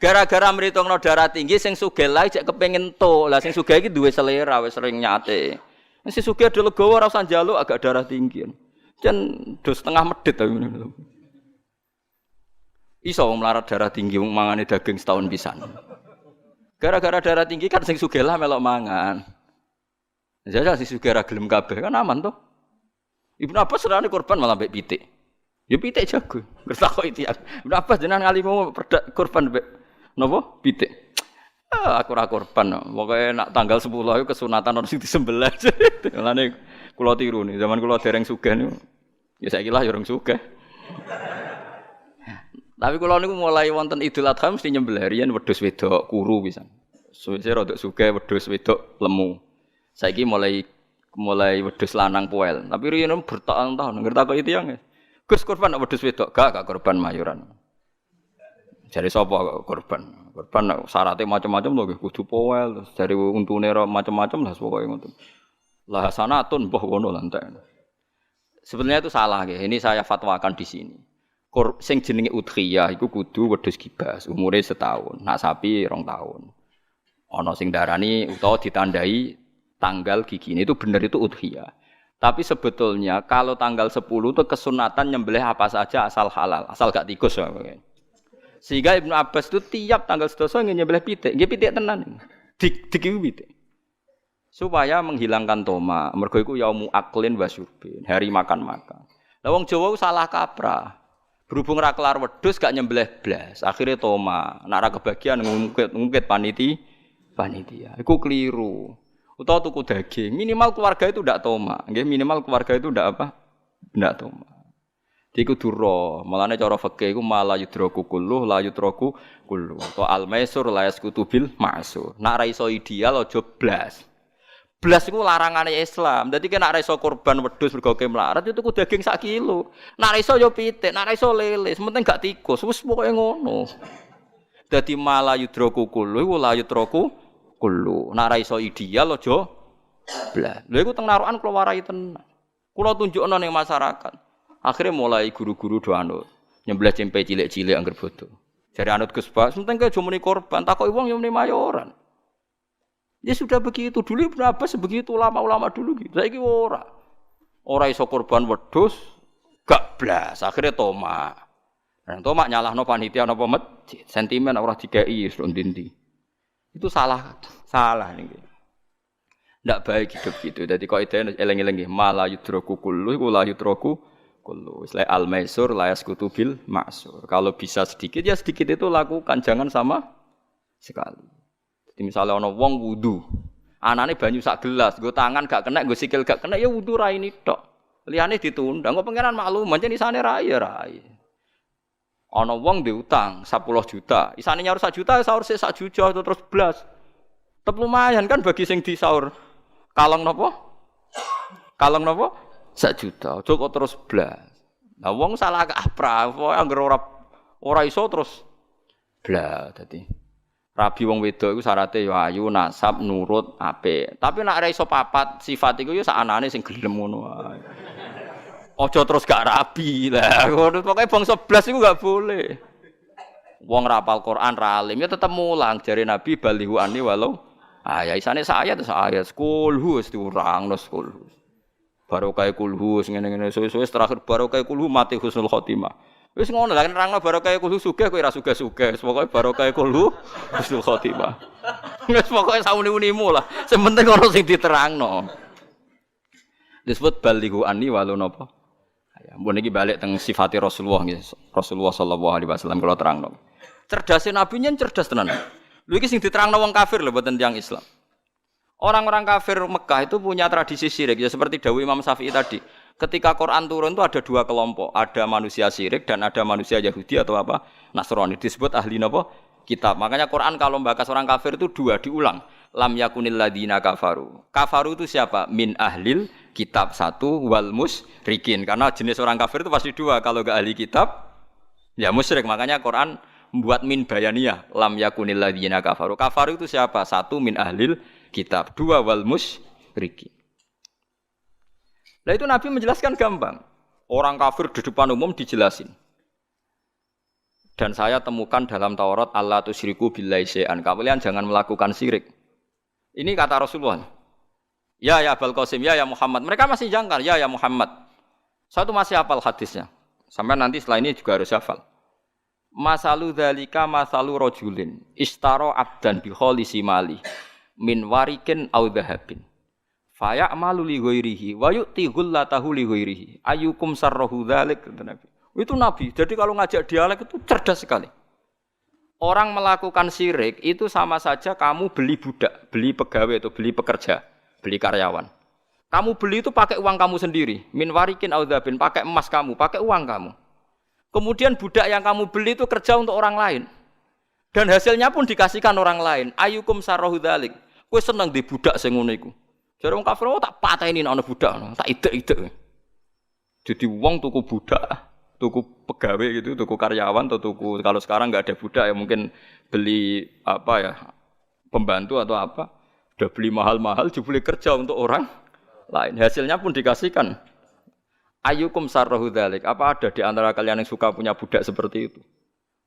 Gara-gara mritungno darah tinggi sing sugih lae cek kepengin tok. Lah sing sugih iki duwe selera wis sering nyate. Sing sugih do legowo ora usah njaluk agak darah tinggi. Jan do setengah medhit ta ngono. Iso wong melarat darah tinggi wong mangane daging setahun pisan. Gara-gara darah tinggi kan sing sugih lah melok mangan. Jajal sing sugih ra gelem kabeh kan aman to. Ibnu Abbas serane korban malah mbek pitik. Ya pitik jago. Ngertakok iki. Ibnu Abbas jenengan ngalimu korban mbek napa? Pitik. Aku ora korban. Pokoke nak tanggal 10 iku kesunatan ono sing disembelih. Mulane kula tiru nih. Zaman kula dereng sugih niku. Ya saiki lah ya urung sugih. Tapi kula niku mulai wonten Idul Adha mesti nyembelih riyen wedhus wedok kuru pisan. Suwe rodok sugih wedhus wedok lemu. Saiki mulai wedhus lanang poel. Tapi riyen bertahun-tahun ngertakok itu yang Gus korban wedhus wedok gak korban mayuran. Jare sapa korban? Korban syaratnya macam-macam lho nggih kudu poel terus jare untune macam-macam lah pokoke ngoten. Lah sanatun mbah ngono lantek. Sebenarnya itu salah nggih. Ini saya fatwakan di sini. Sing jenenge udhiyah iku kudu wedhus kibas, umure setahun. Nak sapi 2 tahun. Ana sing darani utawa ditandai tanggal gigine itu benar itu udhiyah. Tapi sebetulnya kalau tanggal 10 itu kesunatan nyembelih apa saja asal halal, asal gak tikus. Sehingga Ibnu Abbas itu tiap tanggal 11 nyembelih pitik, nggih pitik tenan. Dik pitik. Supaya menghilangkan toma, mergo iku yaumu aklin wa syurbin, hari makan-makan. Lah wong Jawa salah kaprah. Berhubung ra kelar wedhus gak nyembelih blas, akhire toma. Nek ra kebagian ngungkit panitia. Iku keliru. Utawa tuku daging, minimal keluarga itu ndak toma. Nggih, minimal keluarga itu ndak apa? Ndak toma. Iku duro, malane cara fikih iku mala yudraku kullu la yudraku kullu. To al-maisur la yaskutu bil ma'sur. Nek ra iso ideal aja blas. Blas iku larangane Islam. Dadi nek ra iso kurban wedhus mergo melarat itu tuku daging 1 kilo. Nek ra iso ya pitik, nek ra iso lele, sementing gak tikus. Wis pokoke ngono. Dadi mala yudraku kullu iku la yudraku kullu. Nek ra iso ideal aja blas. Lha iku teng narukan kula warai tenan. Kula tunjukno ning masyarakat. Akhirnya mulai guru-guru do anut nyembelih cempe cilik-cilik angger bodo. Jare anut Gus Bak, penting ke aja muni korban, takoki wong yo muni mayoran. Ya sudah begitu dulu Ibnu Abbas begitu ulama-ulama dulu gitu. Saiki ora. Ora iso korban wedhus gak blas, akhirnya toma. Dan toma nyalahno panitia napa masjid, sentimen ora dikeki wis ndi. Itu salah niki. Ndak baik hidup gitu. Dadi kok ide eling-eling nggih, mala yudraku kullu iku la yudraku kullu. Isla al-maisur la yaskutu bil ma'sur. Kalau bisa sedikit ya sedikit itu lakukan, jangan sama sekali. Jadi misalnya ana wong wudu, anane banyu sak gelas, nggo tangan gak kena, nggo sikil gak kena ya wudu ra ini tok. Liyane ditunda, engko pangeran maklum, pancen isane ra ya ra. Ana wong diutang 10 juta, isane nyaur 1 juta, saur 1 juta terus blas. Tetep lumayan kan bagi sing disaur. Kalong napa? 1 juta, aja kok terus blas. Lah wong salah kaprah, pokoke anggere ora iso terus blas dadi. Rabi wong wedok iku syaraté ya ayu, nasab, nurut, apik. Tapi nek ora iso papat sifat iku ya sak anane sing gelem ngono wae. Aja terus gak rabi. Lah ngono pokoke bangsa blas iku gak boleh. Wong ra hafal Quran, ra alim ya tetep mulang jare Nabi balihu ani walau ya isane sak ayat kulhu wis diurangno kulhu. Barokah kulhu ngene-ngene suwe-suwe terakhir barokah kulhu mati husnul khotimah. Wis ngono lah nerangno barokah kulhu sugih kowe ora sugih-sugih. Wis pokoke barokah kulhu husnul khotimah. Wis pokoke sauni-unimu lah. Sing penting ono sing diterangno. Disebut balighu anni walau napa. Mbon iki balik teng sifate Rasulullah nggih. Rasulullah sallallahu alaihi wasallam kula terangno. Cerdase nabi nyen cerdas tenan. Lho iki sing diterangno wong kafir lho mboten tiyang Islam. Orang-orang kafir Mekah itu punya tradisi syirik ya seperti dawuh Imam Syafi'i tadi. Ketika Quran turun itu ada dua kelompok, ada manusia syirik dan ada manusia Yahudi atau apa? Nasrani disebut ahli napa? Kitab. Makanya Quran kalau membahas orang kafir itu dua diulang. Lam yakunil ladina kafaru. Kafaru itu siapa? Min ahlil kitab satu wal musyrikin. Karena jenis orang kafir itu pasti dua. Kalau enggak ahli kitab ya musyrik. Makanya Quran membuat min bayaniyah. Lam yakunil ladina kafaru. Kafaru itu siapa? Satu min ahlil kitab, dua wal musyrikin. Nah itu Nabi menjelaskan gampang. Orang kafir di depan umum dijelasin. Dan saya temukan dalam Taurat Allah tusyriku billahi syai'an. Kalian jangan melakukan syirik. Ini kata Rasulullah. Ya Abul Qasim, ya Muhammad. Mereka masih jangkar, ya Muhammad. Saya itu masih hafal hadisnya. Sampai nanti setelah ini juga harus hafal. Masalu dzalika masalu rajulin ishtara abdan bi khalisi mali min warikin aw dhahabin. Fa ya'malu li ghairihi wa yu'ti ghullatahu li ghairihi. Ayyukum sarrahu dzalik kata Nabi. Itu Nabi. Jadi kalau ngajak dialek itu cerdas sekali. Orang melakukan syirik itu sama saja kamu beli budak, beli pegawai atau beli pekerja, beli karyawan. Kamu beli itu pakai uang kamu sendiri. Min warikin aw dhahabin, pakai emas kamu, pakai uang kamu. Kemudian budak yang kamu beli itu kerja untuk orang lain. Dan hasilnya pun dikasihkan orang lain. Ayyukum sarrahu dzalik. Kowe seneng di budak sing ngono iku. Jare wong kafir tak pateni nek ana budak, tak idek-idek. Jadi wong tuku budak, tuku pegawai gitu, tuku karyawan atau tuku kalau sekarang enggak ada budak ya mungkin beli apa ya, pembantu atau apa. Udah beli mahal-mahal dibeli kerja untuk orang lain. Hasilnya pun dikasihkan. Ayyukum sarrahu dzalik. Apa ada di antara kalian yang suka punya budak seperti itu?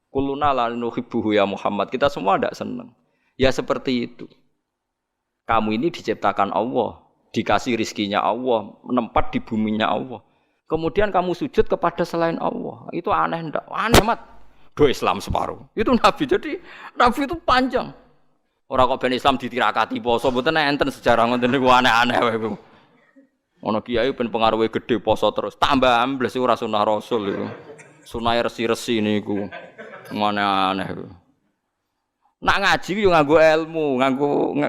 Kulluna la nuhibbuhu ya Muhammad. Kita semua tidak senang. Ya seperti itu. Kamu ini diciptakan Allah, dikasih rizkinya Allah, menempat di buminya Allah. Kemudian kamu sujud kepada selain Allah. Itu aneh enggak? Aneh mat. Do Islam separuh. Itu Nabi. Jadi Nabi itu panjang. Orang kok ben Islam ditirakati poso mboten enten sejarah ngoten niku aneh-aneh wae. Ono kiai ben pengaruhe gede poso terus. Tambah ambles ora sunah Rasul iku. Sunah resi-resi niku. Aneh-aneh iku. Nak ngaji yo nganggo ilmu,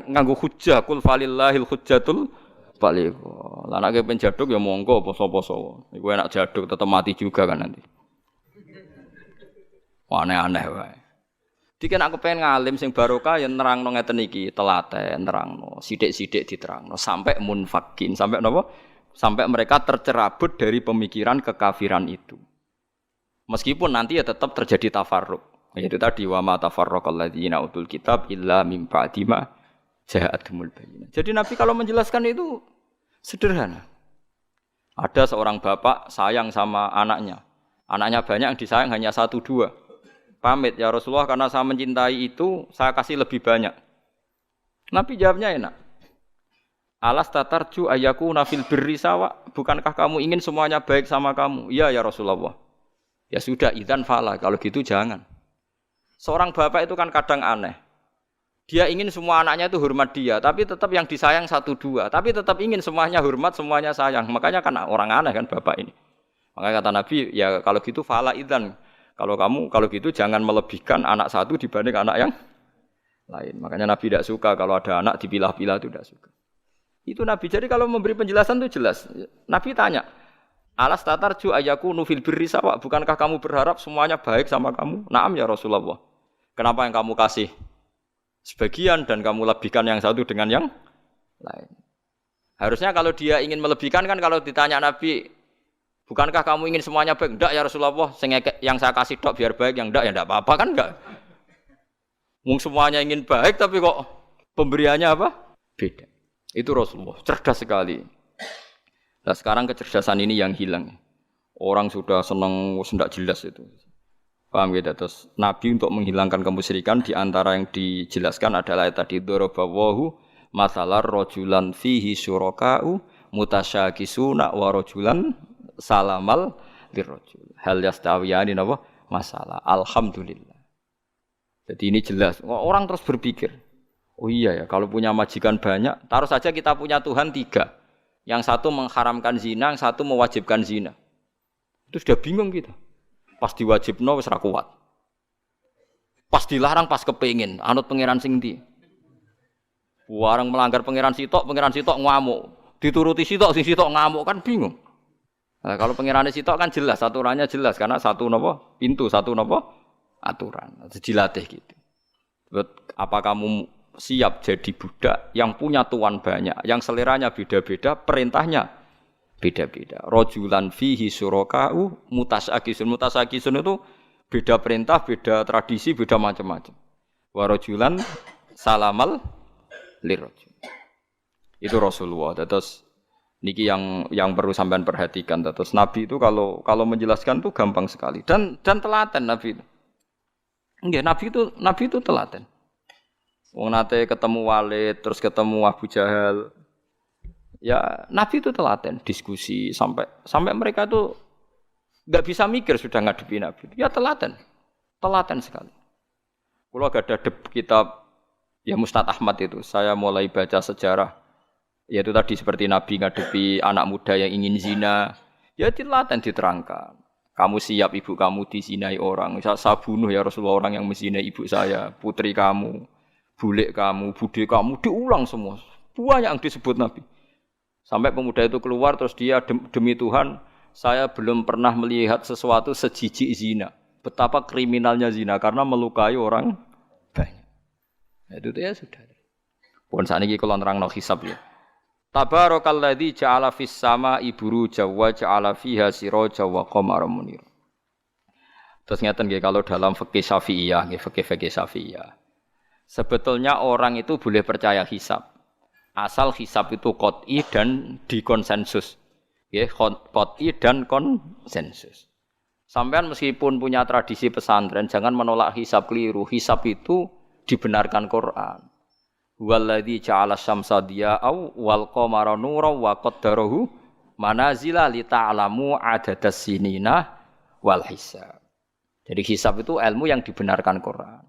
nganggo hujjah, kul falillahil hujjatul baligh. Lah nek ben jaduk ya monggo poso-poso. Iku enak jaduk tetep mati juga kan nanti. Aneh-aneh wae. Dikene aku pengen ngalim sing barokah ya nerangno ngeten iki, telaten nerangno, sithik-sithik diterangno sampai munfakin, sampai napa? Sampai mereka tercerabut dari pemikiran kekafiran itu. Meskipun nanti ya tetap terjadi tafarruq. Itu tadi wa ma tafarraqal ladzina utul kitab illa mim ba'di ma ja'atumul bayyinah. Jadi Nabi kalau menjelaskan itu sederhana. Ada seorang bapak sayang sama anaknya. Anaknya banyak, yang disayang hanya 1-2. Pamit ya Rasulullah karena saya mencintai itu saya kasih lebih banyak. Nabi jawabnya enak. Alas tatarju ayyakuna fil birri sawa. Bukankah kamu ingin semuanya baik sama kamu? Iya ya Rasulullah. Ya sudah idzan fala, kalau gitu jangan. Seorang bapak itu kan kadang aneh. Dia ingin semua anaknya itu hormat dia, tapi tetap yang disayang 1-2. Tapi tetap ingin semuanya hormat, semuanya sayang. Makanya kan orang aneh kan bapak ini. Makanya kata Nabi, ya kalau gitu fala idzan. Kalau gitu jangan melebihkan anak satu dibanding anak yang lain. Makanya Nabi tidak suka kalau ada anak dipilah-pilah, itu tidak suka. Itu Nabi. Jadi kalau memberi penjelasan itu jelas. Nabi tanya, alas tatarju ayyakunu fil birri sawa. Bukankah kamu berharap semuanya baik sama kamu? Naam ya Rasulullah. Kenapa yang kamu kasih sebagian dan kamu lebihkan yang satu dengan yang lain? Harusnya kalau dia ingin melebihkan kan kalau ditanya Nabi, bukankah kamu ingin semuanya baik? Enggak ya Rasulullah, yang saya kasih tok biar baik, yang enggak ya enggak apa-apa kan enggak. Mung semuanya ingin baik tapi kok pemberiannya apa? Beda. Itu Rasulullah, cerdas sekali. Nah sekarang kecerdasan ini yang hilang. Orang sudah senang, tidak jelas itu. Paham gitu? Terus Nabi untuk menghilangkan kemusyrikan di antara yang dijelaskan adalah tadi dorobawahu masalah rojulan fihi syuraka'u mutasyakisuna wa rojulan salamal lirrojul. Hal yastawiyani napa? Masalah. Alhamdulillah. Jadi ini jelas. Orang terus berpikir, oh iya ya kalau punya majikan banyak, taruh saja kita punya Tuhan 3. Yang satu mengharamkan zina, yang satu mewajibkan zina. Itu sudah bingung kita. Pas diwajibno wis ra kuat. Pas dilarang pas kepengin, anut pangeran sing ndi. Warang melanggar pangeran sitok ngamuk. Dituruti sitok sing sitok ngamuk kan bingung. Nah, kalau pangerane sitok kan jelas, aturannya jelas karena satu napa? Pintu, satu napa? Aturan. Dilatih gitu. Apa kamu siap jadi budak yang punya tuan banyak, yang seleranya beda-beda, perintahnya beda-beda. Rajulan fihi syuraka'u mutasakisun itu beda perintah, beda tradisi, beda macam-macam. Wa rajulan salamal lirajul. Itu Rasulullah. Terus niki yang perlu sampean perhatikan. Terus Nabi itu kalau menjelaskan tuh gampang sekali dan telaten Nabi itu. Nggih, Nabi itu telaten. Wong nate ketemu Walid, terus ketemu Abu Jahal. Ya, Nabi itu telaten diskusi sampai mereka tuh enggak bisa mikir sudah ngadepi Nabi. Ya telaten sekali. Kalau gak ada kitab ya Mustad Ahmad itu, saya mulai baca sejarah. Yaitu tadi seperti Nabi ngadepi anak muda yang ingin zina. Ya telaten diterangkan. Kamu siap ibu kamu dizinai orang. Saya bunuh ya Rasulullah orang yang menzinai ibu saya, putri kamu, bulik kamu, bude kamu, diulang semua. Banyak yang disebut Nabi. Sampai pemuda itu keluar terus dia demi Tuhan, saya belum pernah melihat sesuatu sejijik zina. Betapa kriminalnya zina karena melukai orang banyak. Nah, itu ya sudah. Pun sakniki kula nerangno hisab ya. Tabarakalladzi ja'ala fis sama'i buruja wa ja'ala fiha siraja wa qamaran munir. Terus ngeten nggih kalau dalam fikih Syafi'iyah, nggih fikih Syafi'iyah. Sebetulnya orang itu boleh percaya hisab. Asal hisab itu qot'i dan dikonsensus. Nggih, qot'i dan konsensus. Sampean meskipun punya tradisi pesantren jangan menolak hisab keliru. Hisab itu dibenarkan Quran. Walladzi ja'ala syamsa diya'au wal qamara nuran wa qaddarahu manazila li ta'lamu adadas sinina wal hisab. Jadi hisab itu ilmu yang dibenarkan Quran.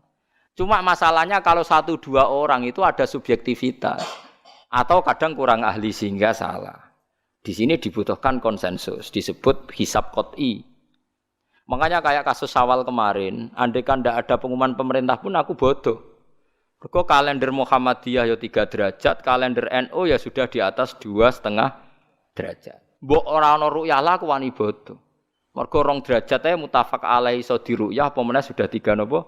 Cuma masalahnya kalau 1-2 orang itu ada subjektivitas atau kadang kurang ahli sehingga salah. Di sini dibutuhkan konsensus, disebut hisab qot'i. Makanya kayak kasus Syawal kemarin, andai kan tidak ada pengumuman pemerintah pun aku bodoh. Mergo kalender Muhammadiyah ya 3 derajat, kalender NU ya sudah di atas 2,5 derajat. Mbok ora ana ru'yah lah aku wani bodoh. Mergo 2 derajat ae mutafaq alaihi iso diru'yah apa meneh sudah 3 napa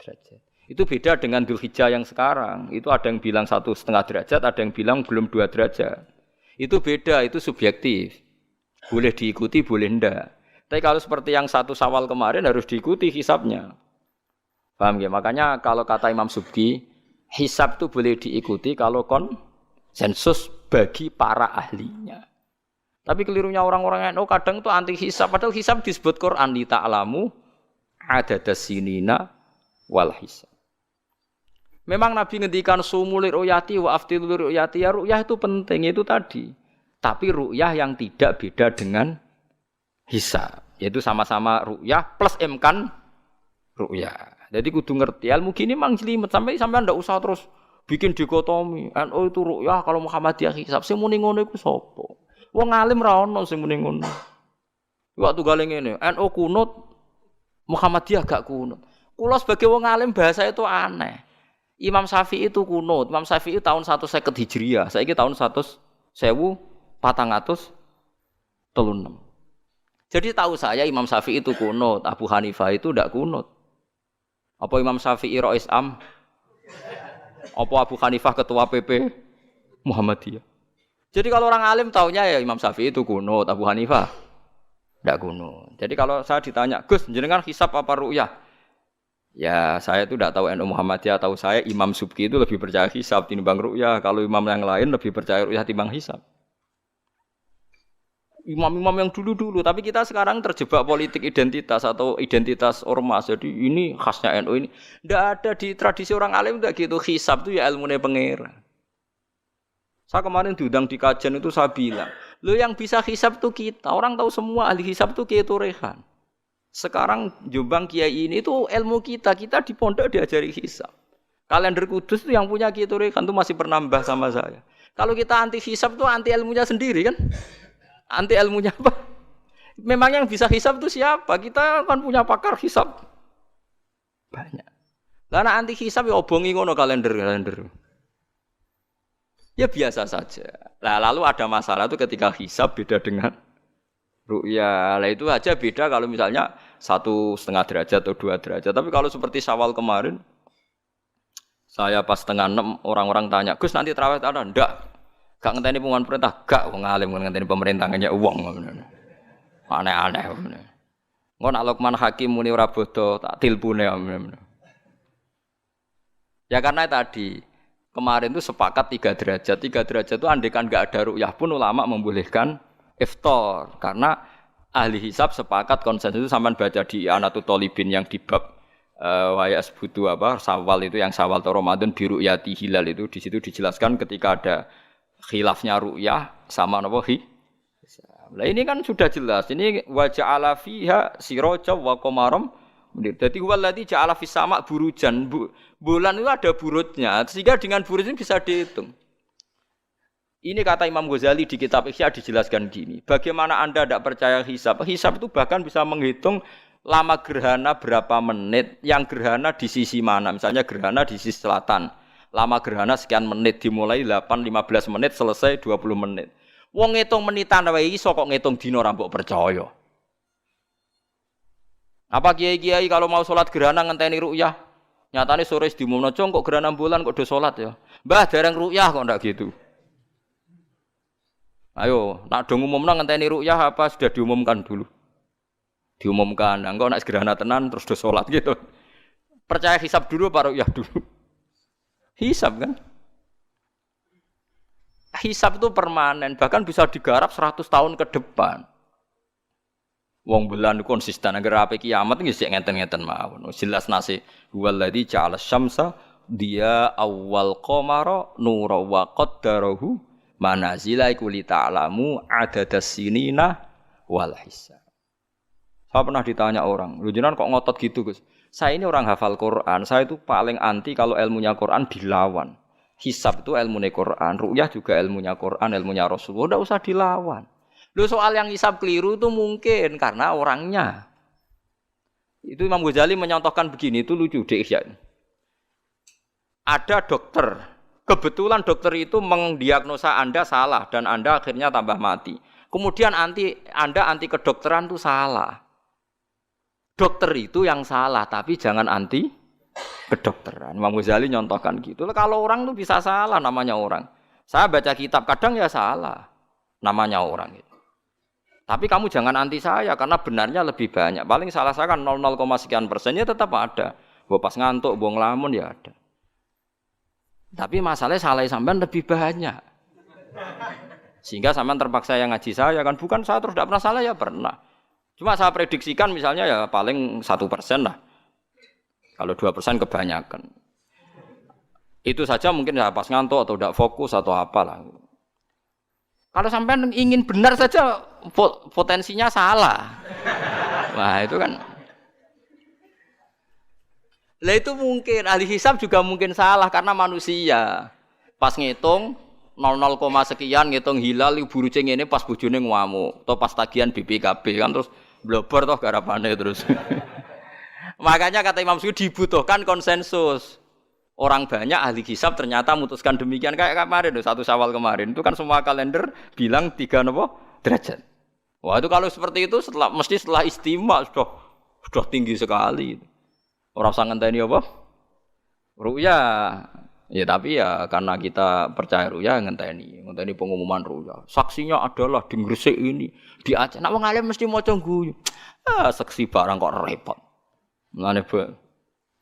derajat. Itu beda dengan Dzulhijjah yang sekarang. Itu ada yang bilang 1,5 derajat, ada yang bilang belum 2 derajat. Itu beda, itu subjektif. Boleh diikuti, boleh ndak. Tapi kalau seperti yang 1 Syawal kemarin harus diikuti hisabnya. Paham ya? Makanya kalau kata Imam Subki, hisab itu boleh diikuti kalau konsensus bagi para ahlinya. Tapi kelirunya orang-orang NU kadang itu anti hisab. Padahal hisab disebut Quran li ta'lamu adadas sinina wal hisab. Memang Nabi ngendikan sumulir ru'yati wa aftilur ru'yati. Ya ru'yah itu penting, itu tadi. Tapi ru'yah yang tidak beda dengan hisab. Yaitu sama-sama ru'yah plus imkan ru'yah. Jadi kudu ngerti ilmu gini mang jelimet sampai ndak usah terus bikin dikotomi. NU itu ru'yah kalau Muhammadiyah hisab sing muni ngono iku sapa? Wong alim ra ono sing muni ngono. Waktu gale ngene, NU kunut Muhammadiyah gak kunut. Kula sebagai wong alim bahasa itu aneh. Imam Syafi'i itu kunut. Imam Syafi'i tahun 150 Hijriah. Saiki tahun 1436. Jadi tahu saya Imam Syafi'i itu kunut, Abu Hanifah itu ndak kunut. Apa Imam Syafi'i Rais Am? Apa Abu Hanifah ketua PP Muhammadiyah? Jadi kalau orang alim taunya ya Imam Syafi'i itu kunut, Abu Hanifah ndak kunut. Jadi kalau saya ditanya, "Gus, jenengan hisab apa ru'yah?" Ya, saya itu ndak tahu NU Muhammadiyah, tahu saya Imam Subki itu lebih percaya hisab timbang ru'yah. Kalau imam yang lain lebih percaya ru'yah timbang hisab. Imam-imam yang dulu-dulu, tapi kita sekarang terjebak politik identitas atau identitas ormas. Jadi ini khasnya NU ini. Tidak ada di tradisi orang alim tidak gitu. Hisab itu ya ilmunya pengira. Saya kemarin diundang di kajian itu saya bilang, lo yang bisa hisab itu kita. Orang tahu semua ahli hisab itu Kiai Turehan. Sekarang Jombang Kiai ini itu ilmu kita. Kita di pondok diajari hisab. Kalender Kudus itu yang punya Kiai Turehan itu masih pernah mbah sama saya. Kalau kita anti hisab itu anti ilmunya sendiri kan? Anti ilmunya apa? Memang yang bisa hisab itu siapa? Kita kan punya pakar hisab banyak. Karena anti hisab ya obongi ngono kalender. Ya biasa saja. Nah, lalu ada masalah itu ketika hisab beda dengan ru'ya. Lah itu aja beda kalau misalnya 1,5 derajat atau 2 derajat. Tapi kalau seperti Syawal kemarin, saya pas setengah 6 orang-orang tanya, Gus nanti tarawih ada? Enggak. Gak ngenteni pengumuman perintah, gak wong alim ngenteni pemerintah ngenya uang. Aneh-aneh. Engko nak Luqman Hakim muni ora bodo tak tilpune. Ya karena tadi kemarin itu sepakat 3 derajat. 3 derajat itu andekan enggak ada ru'yah pun ulama membolehkan iftar karena ahli hisab sepakat konsensus itu sampean baca di Anatut Thalibin yang di bab wayas butuh apa Syawal itu yang Syawal atau Ramadan biru yati hilal itu di situ dijelaskan ketika ada khilafnya ru'yah sama napa Lah ini kan sudah jelas. Ini wa ja'ala fiha siraja wa qamaram. Jadi wallazi ja'ala fis sama burujan. Bulan itu ada burutnya sehingga dengan burut ini bisa dihitung. Ini kata Imam Ghazali di kitab Ihya dijelaskan gini. Bagaimana Anda tidak percaya hisab? Hisab itu bahkan bisa menghitung lama gerhana berapa menit, yang gerhana di sisi mana. Misalnya gerhana di sisi selatan. Lama gerhana sekian menit, dimulai 8-15 menit, selesai 20 menit. Wong ngitung menitan wae iso kok ngitung dina ora mbok percaya. Apa kiai-kiai kalau mau salat gerhana ngenteni ru'yah? Nyatane sore diumumno, "Cong kok gerhana bulan kok do salat ya?" Mbah dereng ru'yah kok ndak gitu. Ayo, nak do ngumumno ngenteni ru'yah apa sudah diumumkan dulu? Diumumkan. Nah, engko nek gerhana tenan terus do salat gitu. Percaya hisab dulu apa ru'yah dulu? Hisab kan? Hisab itu permanen, bahkan bisa digarap 100 tahun ke depan. Wong bulan konsisten agar ape kiamat nggih sik ngeten-ngeten mawon. Jelas nasi huwallazi ja'ala syamsa dia awal qamara nura wa qaddarahu manazila iku li ta'lamu adadas sinina wal hisab. Saya pernah ditanya orang, "Lho jenengan kok ngotot gitu, Gus?" Saya ini orang hafal Quran, saya itu paling anti kalau ilmunya Quran dilawan. Hisab itu ilmunya Quran, ru'yah juga ilmunya Quran, ilmunya Rasulullah, tidak usah dilawan. Loh soal yang hisab keliru itu mungkin karena orangnya. Itu Imam Ghazali menyontohkan begini, itu lucu deh ya. Ada dokter, kebetulan dokter itu mendiagnosa Anda salah dan Anda akhirnya tambah mati. Kemudian Anda anti kedokteran itu salah. Dokter itu yang salah, tapi jangan anti kedokteran. Imam Ghazali nyontohkan gitu. Kalau orang itu bisa salah namanya orang. Saya baca kitab kadang ya salah namanya orang itu. Tapi kamu jangan anti saya karena benarnya lebih banyak. Paling salah saya kan 0, sekian persennya tetap ada. Bawa pas ngantuk, bawa ngelamun ya ada. Tapi masalahnya salah sampean lebih banyak. Sehingga sampean terpaksa yang ngaji saya kan bukan saya terus tidak pernah salah ya pernah. Cuma saya prediksikan misalnya ya paling 1% lah. Kalau 2% kebanyakan. Itu saja mungkin ya pas ngantuk atau tidak fokus atau apalah. Kalau sampai ingin benar saja potensinya salah. Wah itu kan. Lah itu mungkin ahli hisab juga mungkin salah karena manusia. Pas ngitung 0, sekian ngitung hilal buruce ngene pas bojone ngamuk atau pas tagihan BPKB kan terus blobor toh garapane terus. Makanya kata Imam Suyuti dibutuhkan konsensus. Orang banyak ahli hisab ternyata memutuskan demikian kayak kemarin 1 Syawal kemarin. Itu kan semua kalender bilang 3 derajat. Wah itu kalau seperti itu mesti setelah istimewa sudah tinggi sekali. Orang usah ngenteni apa? Ru'ya. Ya tapi ya karena kita percaya ru'ya ngenteni pengumuman ru'ya. Saksinya adalah di Gresik ini, di Aceh. Nek wong alim mesti maca guyu. Saksi barang kok repot. Mulane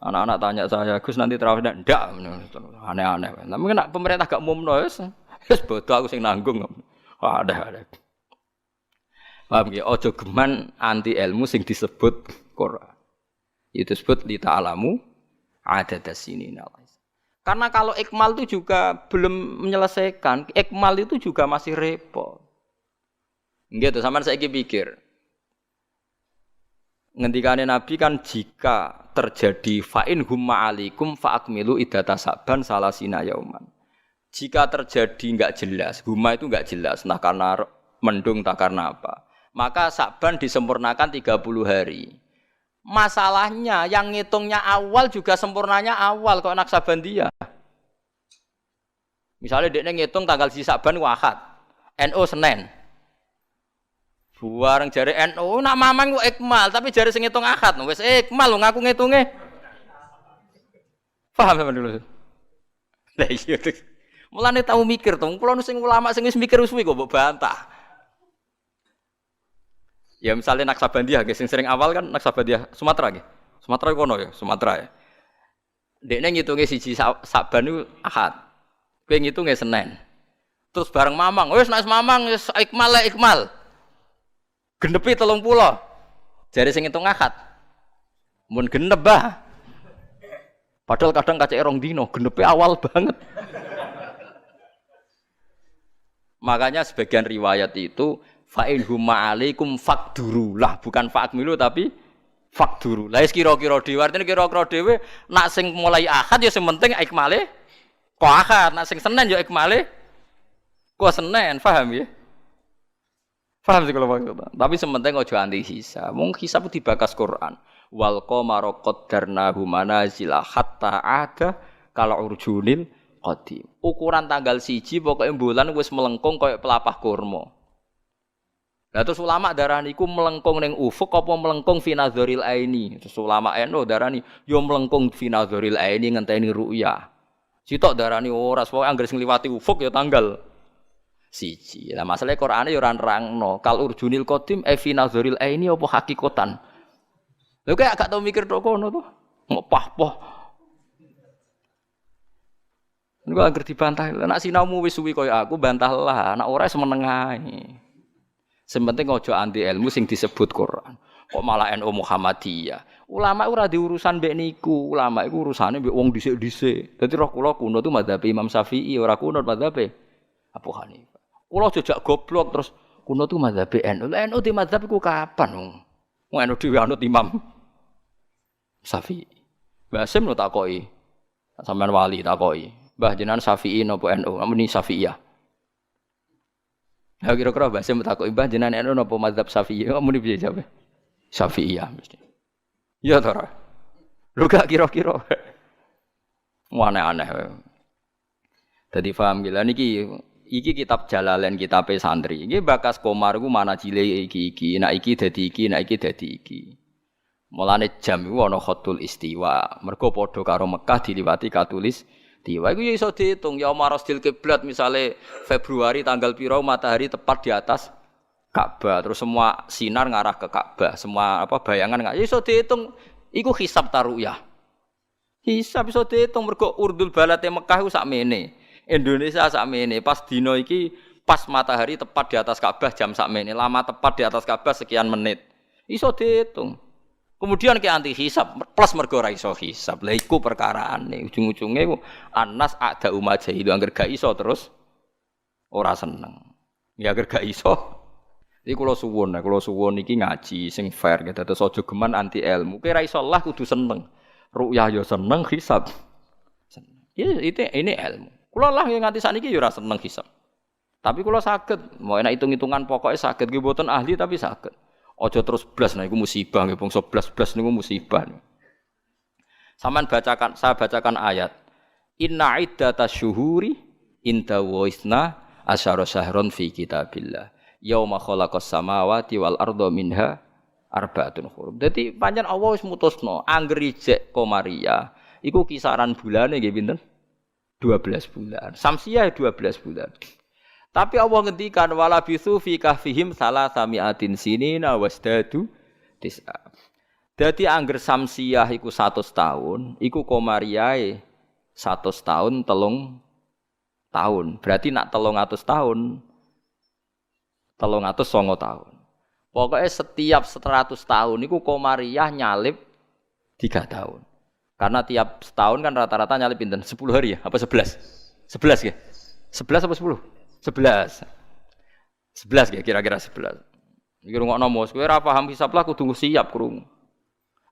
anak-anak tanya saya, Gus nanti terawih ndak? Aneh-aneh. Tapi kan pemerintah gak umumno wis bodoh aku sing nanggung. Ada. Paham nggih? Aja geman anti ilmu sing disebut Quran. Itu disebut li ta'lamu adadas sinina. Karena kalau ikmal itu juga belum menyelesaikan, ikmal itu juga masih repot. Nggih to, sampean saiki pikir. Ngendikane Nabi kan jika terjadi fa'in humma alikum fa'akmilu iddata saban salasina yauman. Jika terjadi enggak jelas, humma itu enggak jelas, nah karena mendung tak karena apa. Maka Sa'ban disempurnakan 30 hari. Masalahnya yang ngitungnya awal juga sempurnanya awal kok Naksabandiyah. Misalnya dia ngitung tanggal si Sa'ban Ahad, NU Senin. Buareng jari NU nak mamang ku ikmal, tapi jari sing ngitung Ahad wis ikmal lho ngaku ngitunge. Paham sampean dulu. Lah iya. Mulane tau mikir to, kula sing ulama sing wis mikir suwi kok mbok bantah. Ya misalnya Naksabandiyah, sing sering awal kan Naksabandiyah Sumatera nggih. Sumatera kono ya, Sumatera ya. Dekne ngitunge siji Sa'ban niku Ahad. Kowe ngitunge Senin. Terus bareng Mamang, wis nek Mamang wis ikmal. Genepi 30. Jare sing ngitung Ahad. Mun genep bah. Padahal kadang kacek rong dino, genepi awal banget. Makanya sebagian riwayat itu fa'in huma alaikum fakduru lah, bukan fa'akmilu tapi fakduru. Lah kira-kira dhewe artine kira-kira dhewe nak sing mulai Ahad ya sing penting ikmale kok Ahad, nak sing Senin ya ikmale kok Senin, paham ya? Paham sih kalau maksud. Tapi sementing aja anti hisab. Mung hisab dibakas Quran. Wal qamara qaddarnahu manazila hatta ada kala urjunil qadim. Ukuran tanggal 1 pokoke bulan wis melengkung koyo pelapah kurma. Lah terus ulama darani iku melengkung ning ufuk apa melengkung fi nazaril aini. Terus ulama NU darani yo melengkung fi nazaril aini ngenteni ru'yah. Sitok darani ora pokoke anggere sing liwati ufuk ya tanggal 1. Lah masalahe Qur'ane yo ora nerangno kal urjunil qadim fi nazaril aini apa hakikatan. Lha kok gak tau mikir tok kono to. Ngopah-poh. Niku anggere dibantah. Nek sinaumu wis suwi koyo aku bantahlah, nek ora semeneng ae. Sementing ojo anti ilmu sing disebut Quran. Kok malah NU Muhammadiyah. Ulama ora diurusan mbek niku. Ulama iku urusane mbek wong dhisik-dhisik. Dadi roh kula kuno tu madzhab Imam Syafi'i, ora kuno madzhab Abu Hanifah. Kula jejak goblok terus kuno tu madzhab NU. Lah NU di madzhab iku kapan? Wong NU dhewe anut Imam Syafi'i. Mbah Sim lo takoki. Sampeyan wali takoki. Mbah jenengan Syafi'i napa NU? Amuni Syafi'iyah. Ya kira-kira bahasa mutaku ibah jenengan NU napa mazhab Syafi'i? Muni piye jawabe? Syafi'iyah mesti. Ya to ora. Lho gak kira-kira. Aneh-aneh. Dadi paham gila niki kitab Jalalain kitabe santri. Iki bakas Komar iku mana cile iki. Nek iki dadi iki, nek iki dadi iki. Mulane jam iku ana khatul istiwa. Mergo padha karo Mekah diliwati katulis Tiwa itu ya iso dihitung ya marasdil kiblat misalnya Februari tanggal piro matahari tepat di atas Ka'bah terus semua sinar ngarah ke Ka'bah semua bayangan ya iso dihitung iku hisab taruyah hisab iso dihitung mergo urdul balate Mekah iku sakmene Indonesia sakmene pas dino iki pas matahari tepat di atas Ka'bah jam sakmene lama tepat di atas Ka'bah sekian menit iso dihitung. Kemudian ke anti hisab plus mergo ora iso hisab. Lah iku perkaraane ujung-ujunge anas ada umat jahilu angger gak iso terus ora seneng. Ya angger gak iso. Iki kula suwun iki ngaji sing fair gitu terus aja geman anti ilmu. Kowe ora iso lah kudu seneng. Ru'yah ya seneng hisab. Seneng. Ini ilmu. Kula lah yang nganti sakniki ya ora seneng hisab. Tapi kula saged, mau enak hitung-hitungan pokoknya saged nggih mboten ahli tapi saged. Ojo terus blas nah iku musibah nggih bangsa blas-blas niku musibah. Saman bacakan saya bacakan ayat. Inna iddatash syuhuri inda waisna asyara syahron fi kitabillah. Yauma khalaqas samawati wal arda minha arba'atun hurum. Dadi pancen Allah wis mutusno angger ijek Komariah iku kisaran bulane nggih pinten? 12 bulan. Samsiah 12 bulan. Tapi Allah ngendikan wala bisu fi kahfihim salasami'atin sinina wasdadu tis'a. Dadi angger samsiah iku 100 tahun, iku Komariae 100 tahun 3 tahun. Berarti nak 300 tahun 309 tahun. Pokoknya setiap 100 tahun iku Komariah nyalip 3 tahun. Karena tiap setahun kan rata-rata nyalip pinten? 10 hari ya? Apa 11? 11 ya? 11 apa 10? 11 ya kira-kira 11. Iki rungokno mos kowe ora paham hisab lah kudu siap krungu.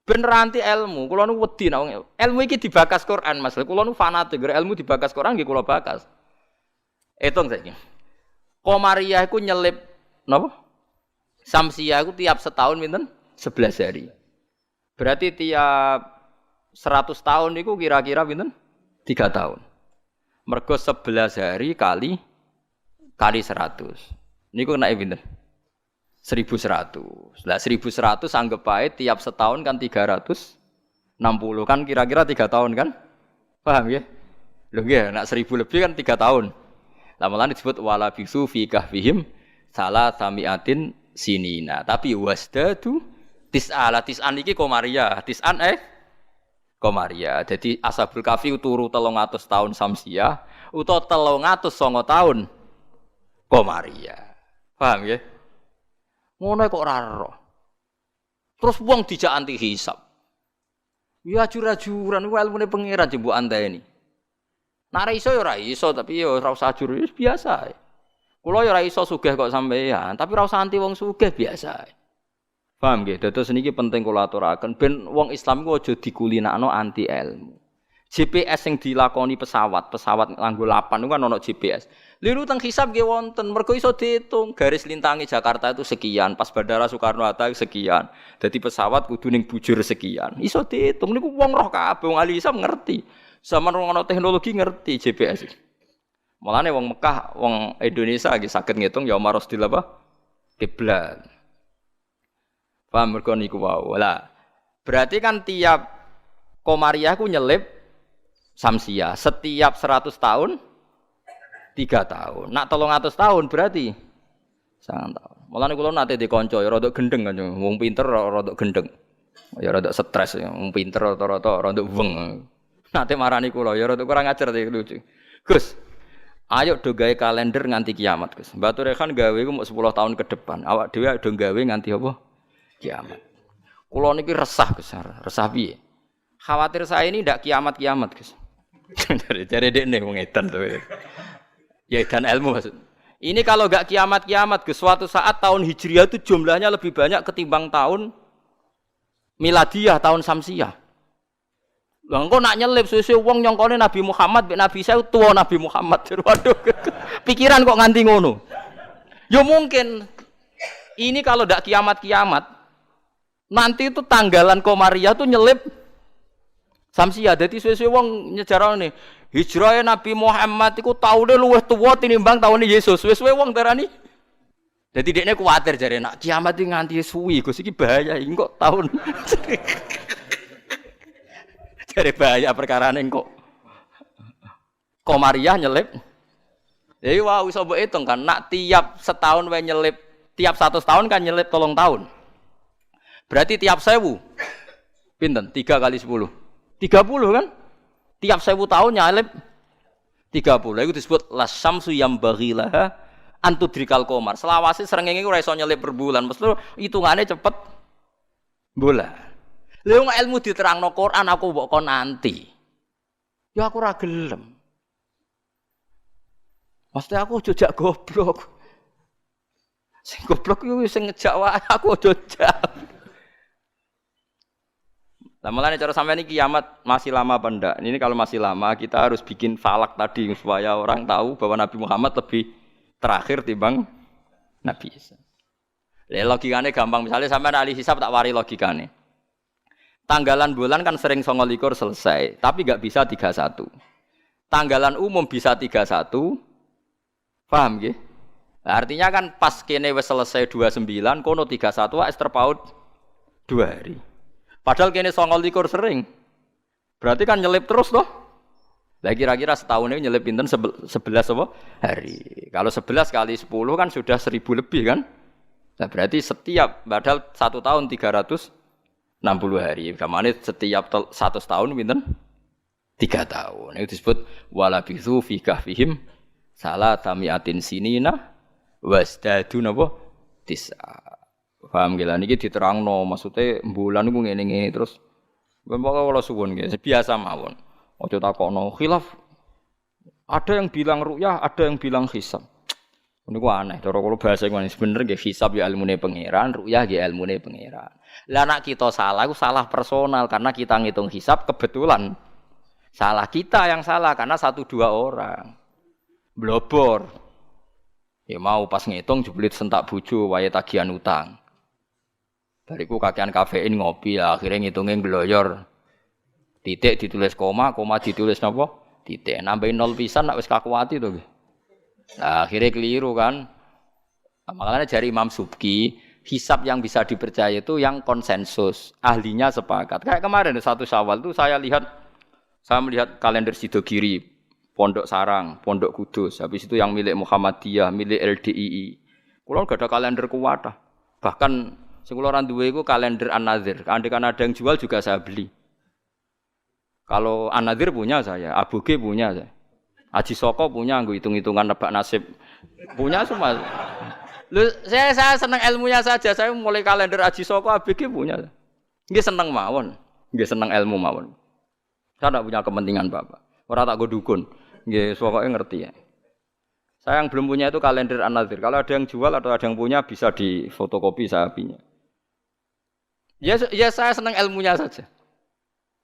Ben ranti ilmu, kula nu wedi nek ilmu iki dibakas Quran Mas. Kula nu fanatik ilmu dibakas Quran nggih kula bakas. Hitung saiki. Komariah iku nyelip napa? Samsia itu tiap setahun pinten? 11 hari. Berarti tiap 100 tahun itu kira-kira pinten? 3 tahun. Mergo 11 hari kali 100. Niku kena pinten? 1100. Lah 1100 anggap bae tiap setahun kan 360 kan kira-kira 3 tahun kan? Paham ya? Lho nggih, nek 1000 lebih kan 3 tahun. Lah malah disebut wala bisu fi kahfihim salah samiatin sinina. Tapi wasdadu tis'an iki komariah. Tis'an komariah. Jadi Ashabul Kahfi turu 300 tahun Samsiah utawa 309 tahun komariah. Paham ya? Ngono kok ora ero. Terus wong dijak anti hisab. Ya ajur-ajuran ku ilmune pangeran jembuk andani. Nek ora iso ya ora iso, tapi ya ora usah ajur biasa. Kula ya ora iso sugih kok sampeyan, tapi ora usah anti wong sugih biasa. Paham nggih? Dados niki penting kula aturaken ben wong Islam ku aja dikulinakno anti ilmu. GPS sing dilakoni pesawat nganggo lapan niku kan ana GPS. Liru teng hisab nggih wonten, mergo iso diitung garis lintangi Jakarta itu sekian, pas Bandara Soekarno-Hatta sekian. Dadi pesawat kudu ning bujur sekian. Iso diitung niku wong roh kabeh, wong ahli hisab ngerti. Zaman wong ana teknologi ngerti GPS. Mulane wong Mekah, wong Indonesia nggih saged ngitung ya Umar Rasdil apa? Kiblat. Paham mergo niku wae. Lah, berarti kan tiap komariah ku nyelip Samsiah setiap 100 tahun 3 tahun. Nak 300 tahun berarti 9 tahun. Mulane kula nate dikonco ya rada gendeng kan wong pinter rada gendeng. Ya rada stres wong pinter rata-rata rada weng. Nate marani kula ya rada kurang ajar iki lucu. Gus, ayo do gawe kalender nganti kiamat, Gus. Batu Rehan gawe ku mung 10 tahun ke depan. Awak dhewe do gawe nganti apa? Kiamat. Kula niki resah, Gus. Resah piye? Khawatir saya ini ndak kiamat-kiamat, Gus. Dari dekne wong edan to. Ya edan ilmu maksud. Ini kalau enggak kiamat-kiamat, Gus, suatu saat tahun Hijriah itu jumlahnya lebih banyak ketimbang tahun Miladiah, tahun Samsiah. Lah engko nak nyelip suwe-suwe wong nyongkone Nabi Muhammad mek Nabi saya tuwa Nabi Muhammad. Waduh. Pikiran kok nganti ngono. Ya mungkin ini kalau ndak kiamat-kiamat nanti itu tanggalan Komariah tuh nyelip Samsiah. Dadi suwe-suwe wong nyejarane hijrah Nabi Muhammad iku taune luwih tuwa tinimbang taune Yesus. Suwe-suwe wong darani. Dadi dekne kuwatir jare nak kiamat iki nganti suwi Gus iki bahaya iki kok tahun. Jare bahaya perkarane kok Komariah nyelip. Jadi wah iso mbok hitung kan nak tiap setahun wae nyelip, tiap 100 tahun kan nyelip 3 tahun. Berarti tiap 1000 pinten? 3 kali 10. 30 kan? Tiap 1000 tahun nyalip 30. Itu disebut lasyamsu yambaghilaha antudrikal qamar. Selawase srengenge ora iso nyelip per bulan. Mesti hitungane cepet bulan. Lha wong ilmu diterangno Quran aku mbok kon nanti. Ya aku ora gelem. Mesti aku jojak goblok. Sing goblok iku sing ngejak wae aku jojak. Lah mulane cara sampeyan iki kiamat masih lama apa ndak? Ini kalau masih lama kita harus bikin falak tadi supaya orang tahu bahwa Nabi Muhammad lebih terakhir timbang Nabi Isa. Lah logikane gampang, misalnya sampeyan ahli hisab tak wari logikane. Tanggalan bulan kan sering 29 selesai, tapi enggak bisa 31. Tanggalan umum bisa 31. Paham nggih? Nah, artinya kan pas kene wis selesai 29 kono 31 wis terpaut 2 hari. Padahal kene 29 sering. Berarti kan nyelip terus loh. Lah kira-kira setahun ini nyelip pinten 11 apa? Hari. Kalau 11 kali 10 kan sudah 1000 lebih kan? Nah, berarti setiap padahal 1 tahun 360 hari. Kamane setiap 100 tahun pinten? 3 tahun. Itu disebut wala bisu fi kahfihim salatamiatin sinina wasdadu napa? Tis'a. Paham gila niki diterangno maksudnya bulan niku ngene-ngene terus pokoke kula suwun nggih biasa mawon. Aja takokno khilaf. Ada yang bilang ru'yah, ada yang bilang hisab. Niku aneh cara kula bahasa ngene bener nggih hisab ya ilmune pangeran, ru'yah nggih ilmune pangeran. Lah nek kita salah iku salah personal karena kita ngitung hisab kebetulan. Salah kita yang salah karena 1-2 orang. Blobor. Ya mau pas ngitung jeblit sentak bojo wae tagihan utang. Bariku kakean kafein ngopi lah, akhirnya ngitungnya ngloyor. Titik ditulis koma, koma ditulis napa? Titik. Nambahin 0 pisan nak wis kakuati to. Nah, akhirnya keliru kan. Makanya dari Imam Subki, hisab yang bisa dipercaya itu yang konsensus, ahlinya sepakat. Kayak kemarin 1 Syawal itu saya melihat kalender Sidogiri, Pondok Sarang, Pondok Kudus, habis itu yang milik Muhammadiyah, milik LDII. Kulo gak ada kalender kuwatah. Bahkan sing kula ora duwe iku kalender An-Nadzir. Andaikan ada yang jual juga saya beli. Kalau An-Nadzir punya saya, Abu G punya saya. Haji Soko punya, nggo hitung-hitungan nebak nasib. Punya semua. Loh, saya senang ilmunya saja. Saya mulai kalender Haji Soko, Abu G punya. Nggih seneng mawon. Nggih seneng ilmu mawon. Saya tidak punya kepentingan Bapak. Ora tak go dukun. Nggih pokoke ngerti ya. Saya yang belum punya itu kalender An-Nadzir. Kalau ada yang jual atau ada yang punya bisa difotokopi saya punya. Ya saya senang ilmunya saja.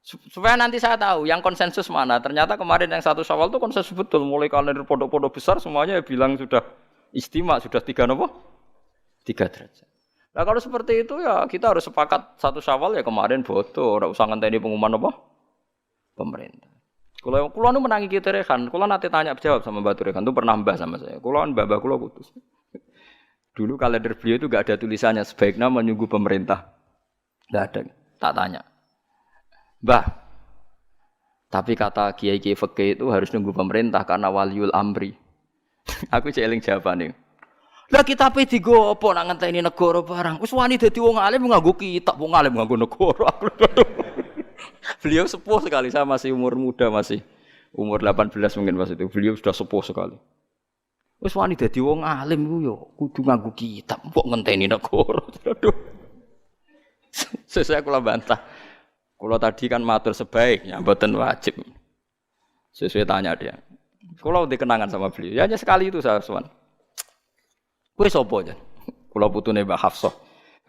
Supaya nanti saya tahu yang konsensus mana. Ternyata kemarin yang 1 Syawal itu konsensus betul. Mulai kalender pondok-pondok besar semuanya bilang sudah istimewa, sudah 3 apa? 3 derajat. Nah kalau seperti itu ya kita harus sepakat 1 Syawal ya kemarin bodoh. Ora usah ngenteni pengumuman apa? Pemerintah. Kalau nu menangi kita Rehan, kalau nanti tanya jawab sama Mbak Rehan itu pernah mbah sama saya. Kalau mbah kulo kutus. Dulu kalender beliau itu gak ada tulisannya sebaiknya menunggu pemerintah. Gak ada. Tak tanya. Mbah. Tapi kata kiai-kiai fikih itu harus nunggu pemerintah karena waliul amri. Aku jeling jawabane. Lah kita pe digo apa nak ngenteni negara barang. Wis wani dadi wong alim nganggo kitab, wong alim nganggo negara. Beliau sepuh sekali, saya masih umur muda, masih umur 18 mungkin pas itu. Beliau sudah sepuh sekali. Wis wani dadi wong alim ku yo kudu nganggo kitab, kok ngenteni negara. Aduh. Saya kula bantah. Kula tadi kan matur sebaiknya, mboten wajib. Sesuai tanya dia. Kula udah kenangan sama beliau. Ya hanya sekali itu saya sowan. Kowe sapa jan? Kula putune Mbak Hafsah.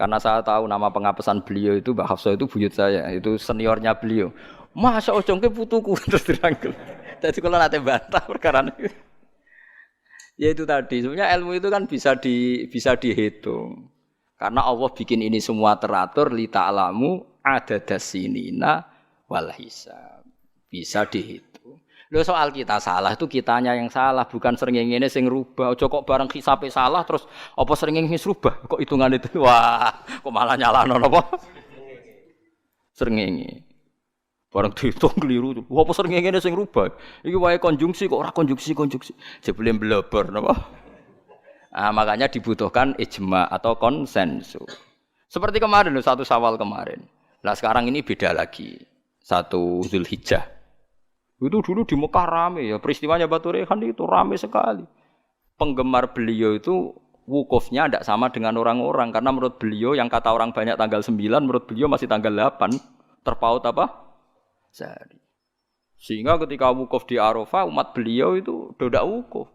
Karena saya tahu nama pengapesan beliau itu Mbak Hafsah itu buyut saya, itu seniornya beliau. Masa ojongke putuku terus dirangkul. Jadi kula nate bantah perkara niku. Ya itu tadi, sebenarnya ilmu itu kan bisa dihitung. Karena Allah bikin ini semua teratur li ta'lamu adadasinina wal hisab. Bisa dihitung. Lho soal kita salah itu kitanya yang salah, bukan srengenge sing rubah. Aja kok bareng hisabe salah terus apa srengenge wis rubah. Kok hitungan itu wah, kok malah nyalahno napa? Srengenge. Bareng dihitung keliru. Wah apa srengenge sing rubah. Iki wae konjungsi kok ora konjungsi. Jebule blebor napa? Nah, makanya dibutuhkan ijma atau konsensus. Seperti kemarin 1 Syawal kemarin. Nah sekarang ini beda lagi. 1 Zulhijjah. Itu dulu di Mekah rame ya. Peristiwanya Batu Rehan itu rame sekali. Penggemar beliau itu wukufnya tidak sama dengan orang-orang. Karena menurut beliau yang kata orang banyak tanggal 9, menurut beliau masih tanggal 8. Terpaut apa? Sehari. Sehingga ketika wukuf di Arafah, umat beliau itu tidak wukuf.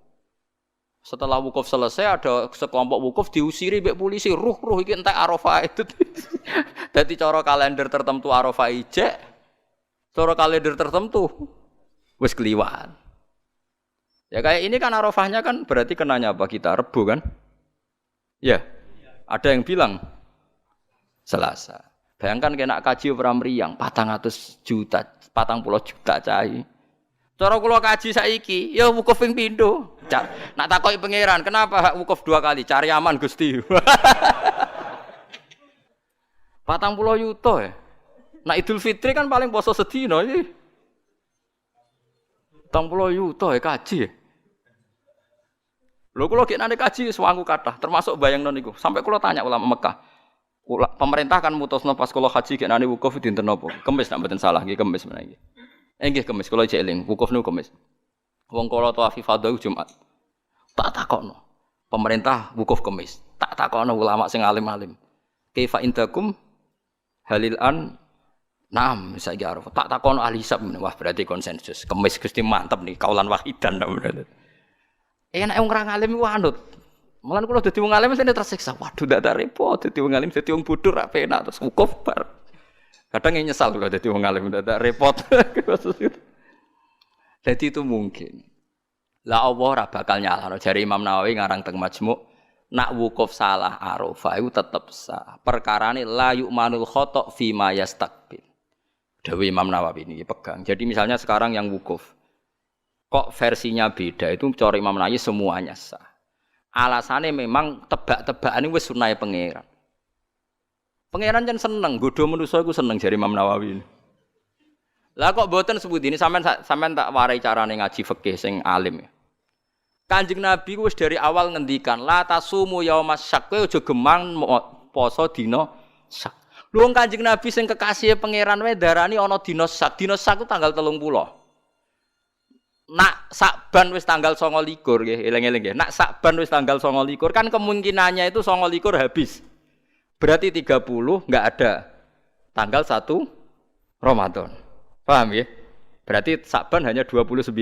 Setelah wukuf selesai ada sekelompok wukuf diusiri mbek polisi, ruh iki entek Arafah itu. Dadi cara kalender tertentu Arafah ijek, cara kalender tertentu wis keliwat. Ya kayak ini kan Arafahnya kan berarti kenanya apa kita Rebo kan? Ya. Ada yang bilang Selasa. Bayangkan kena kaji ora mriyang 400 juta, 40 juta cai. Cara kula kaji saiki, ya wukuf ping pindho. Nak takoki pangeran, kenapa wukuf 2 kali? Cari aman Gusti. 40 yuta ya. Nak Idul Fitri kan paling poso sedina iki. 40 yuta ya kaji. Lho kula gek nane kaji suwangu kathah, termasuk bayangno niku. Sampai kula tanya ulama Mekah. Pemerintah kan mutusno pas kula haji gek nane wukuf dinten napa? Kemis nak mboten salah nggih kemis menawi. Nggih kemis kula jek eling, wukuf niku kemis. Wong kala tawaf ifadah Jumat. Tak takokno. Pemerintah wukuf kemis. Tak takokno ulama sing alim-alim. Kaifa indakum halil an Naam saiki arep. Tak takokno ahli hisab. Wah berarti konsensus. Kemis Gusti mantep nih kaulan wahidan berarti. Enak wong ora alim iku anut. Mulan kula dadi wong alim mesti tersiksa. Waduh ndak repot dadi wong alim dadi wong bodoh ra penak terus wukuf bar. Kadang nyesal kula dadi wong alim ndak repot. Jadi itu mungkin. Lah Allah ora bakal nyalahno jare Imam Nawawi ngarang teng Majmu' nak wukuf salah Arafah iku tetep sah. Perkarane la yu'manul khata' fi ma yastaqbil. Dawuh Imam Nawawi ini pegang. Jadi misalnya sekarang yang wukuf kok versinya beda itu cara Imam Nawawi semuanya sah. Alasannya memang tebak-tebakan wis sunahe pangeran. Pangeran jan seneng godho manusa iku seneng jare Imam Nawawi ini. Lah kok mboten sebut ini sampean tak warai carane ngaji fikih sing alim ya. Kanjeng Nabi wis dari awal ngendikan la tasumu yaumas syak kowe aja gemang poso dina syak. Lu Kanjeng Nabi sing kekasih pangeran wae darani ana dina syak. Dina syak ku tanggal 30. Nak Sakban wis tanggal 29 nggih, eling-eling nggih. Nak Sakban wis tanggal 29 kan kemungkinannya itu 29 habis. Berarti 30 enggak ada tanggal 1 Ramadan. Paham ya? Berarti Sakban hanya 29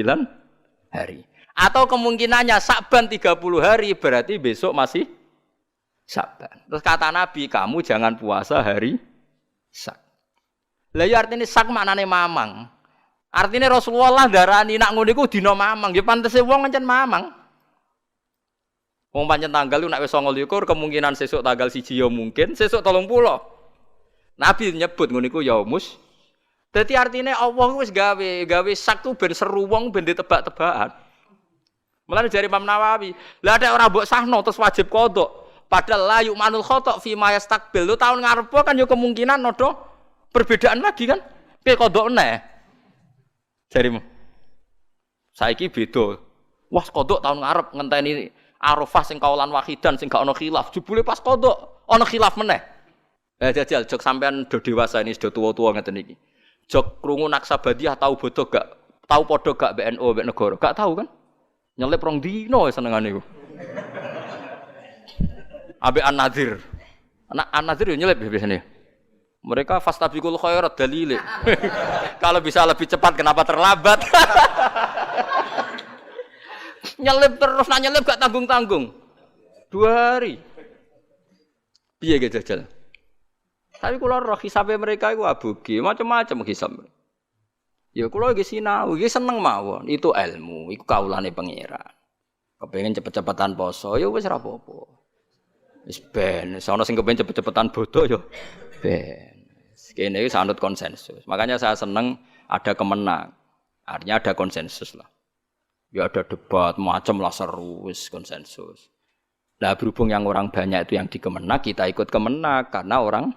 hari. Atau kemungkinannya Sakban 30 hari berarti besok masih Sakban. Terus kata Nabi, kamu jangan puasa hari Sak. Lah ya artine Sak maknane mamang. Artinya Rasulullah darani nak ngono iku dina mamang, ya pantese wong pancen mamang. Wong pancen tanggal nek wis 29 kemungkinan sesuk tanggal 1 ya mungkin, sesuk 30. Nabi nyebut ngono iku yaumus. Dadi artinya Allah wis gawe sak tu ben seru wong ben ditebak-tebakan. Mulane jare Imam Nawawi, lah nek ora mbok sahno terus wajib qodho. Padahal la yu'manul khata' fi ma yastaqbil. Lu tahun ngarep kan ya kemungkinan nodo perbedaan lagi kan. Piye qodho neh. Jarimu. Saiki beda. Wah, qodho tahun ngarep ngenteni Arafah sing kaulan wahidan sing gak ana khilaf. Jebule pas qodho ana khilaf meneh. Jajal jok sampean do dewasa ini sudah tua-tua ngeten iki. Jok krungu Naksabandiyah tahu bodoh gak? Tahu podo gak BNO mbek negara? Gak tahu kan? Nyelip rong dino senengane iku. Ambek An-Nadir. An-Nadir yo nyelip biasanya. Mereka fastabiqul khairat dalile. Kalau bisa lebih cepat kenapa terlambat? Nyelip terus nak nyelip gak tanggung-tanggung. 2 hari. Piye ge jajal? Tapi kula roh hisabe mereka iku aboge, macam-macam hisab. Ya kula iki sinau, iki seneng mawon. Itu ilmu, iku kaulane pangeran. Kepengin cepet-cepetan poso, ya wis ora apa-apa. Wis ben, sono sing kepengin cepet-cepetan bodoh ya ben. Kene iki sanut konsensus. Makanya saya seneng ada kemenang. Artinya ada konsensus lah. Ya ada debat macam lah seru wis konsensus. Nah berhubung yang orang banyak itu yang dikemenak, kita ikut kemenak karena orang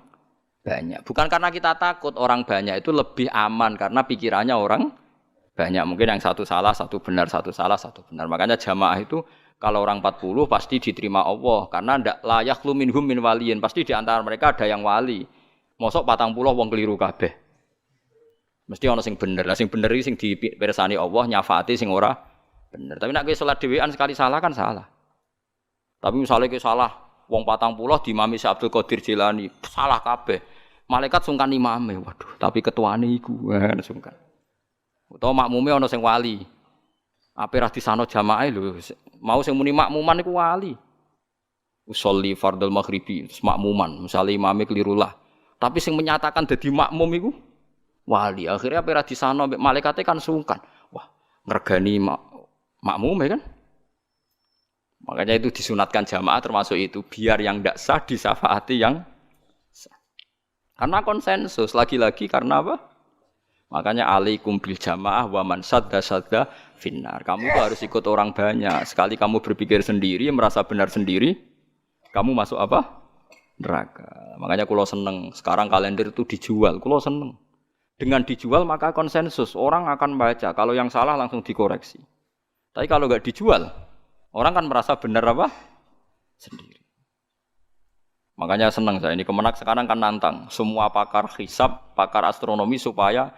banyak. Bukan karena kita takut orang banyak itu lebih aman karena pikirannya orang banyak. Mungkin yang satu salah, satu benar, satu salah, satu benar. Makanya jamaah itu kalau orang 40 pasti diterima Allah karena ndak layak lu minhum min waliyin. Pasti di antara mereka ada yang wali. Mosok 40 wong keliru kabeh. Mesti ana sing bener. Lah sing bener iki sing dipirsani Allah nyafaati sing ora bener. Tapi nek kowe salat dhewean sekali salah kan salah. Tapi misalnya kowe salah wong 40 diimami Syekh Abdul Qadir Jilani, salah kabeh. Malaikat sungkan imame. Waduh, tapi ketuane iku sungkan. Utawa makmume ana sing wali. Ape ra disano jamaah lho. Mau sing muni makmuman iku wali. Usolli fardhul maghribi, makmuman, misale imame keliru lah. Tapi sing menyatakan dadi makmum iku wali. Akhirnya ape ra disano mbek malaikate kan sungkan. Wah, ngregani makmume kan? Makanya itu disunatkan jamaah termasuk itu biar yang ndak sah disafaati yang sah. Karena konsensus lagi-lagi karena apa? Makanya alaikum bil jamaah wa man sadda finnar. Kamu tuh harus ikut orang banyak. Sekali kamu berpikir sendiri, merasa benar sendiri, kamu masuk apa? Neraka. Makanya kulo seneng sekarang kalender itu dijual. Kulo seneng. Dengan dijual maka konsensus orang akan baca. Kalau yang salah langsung dikoreksi. Tapi kalau enggak dijual, orang kan merasa benar apa? Sendiri. Makanya senang saya ini Kemenak sekarang kan nantang semua pakar hisab, pakar astronomi supaya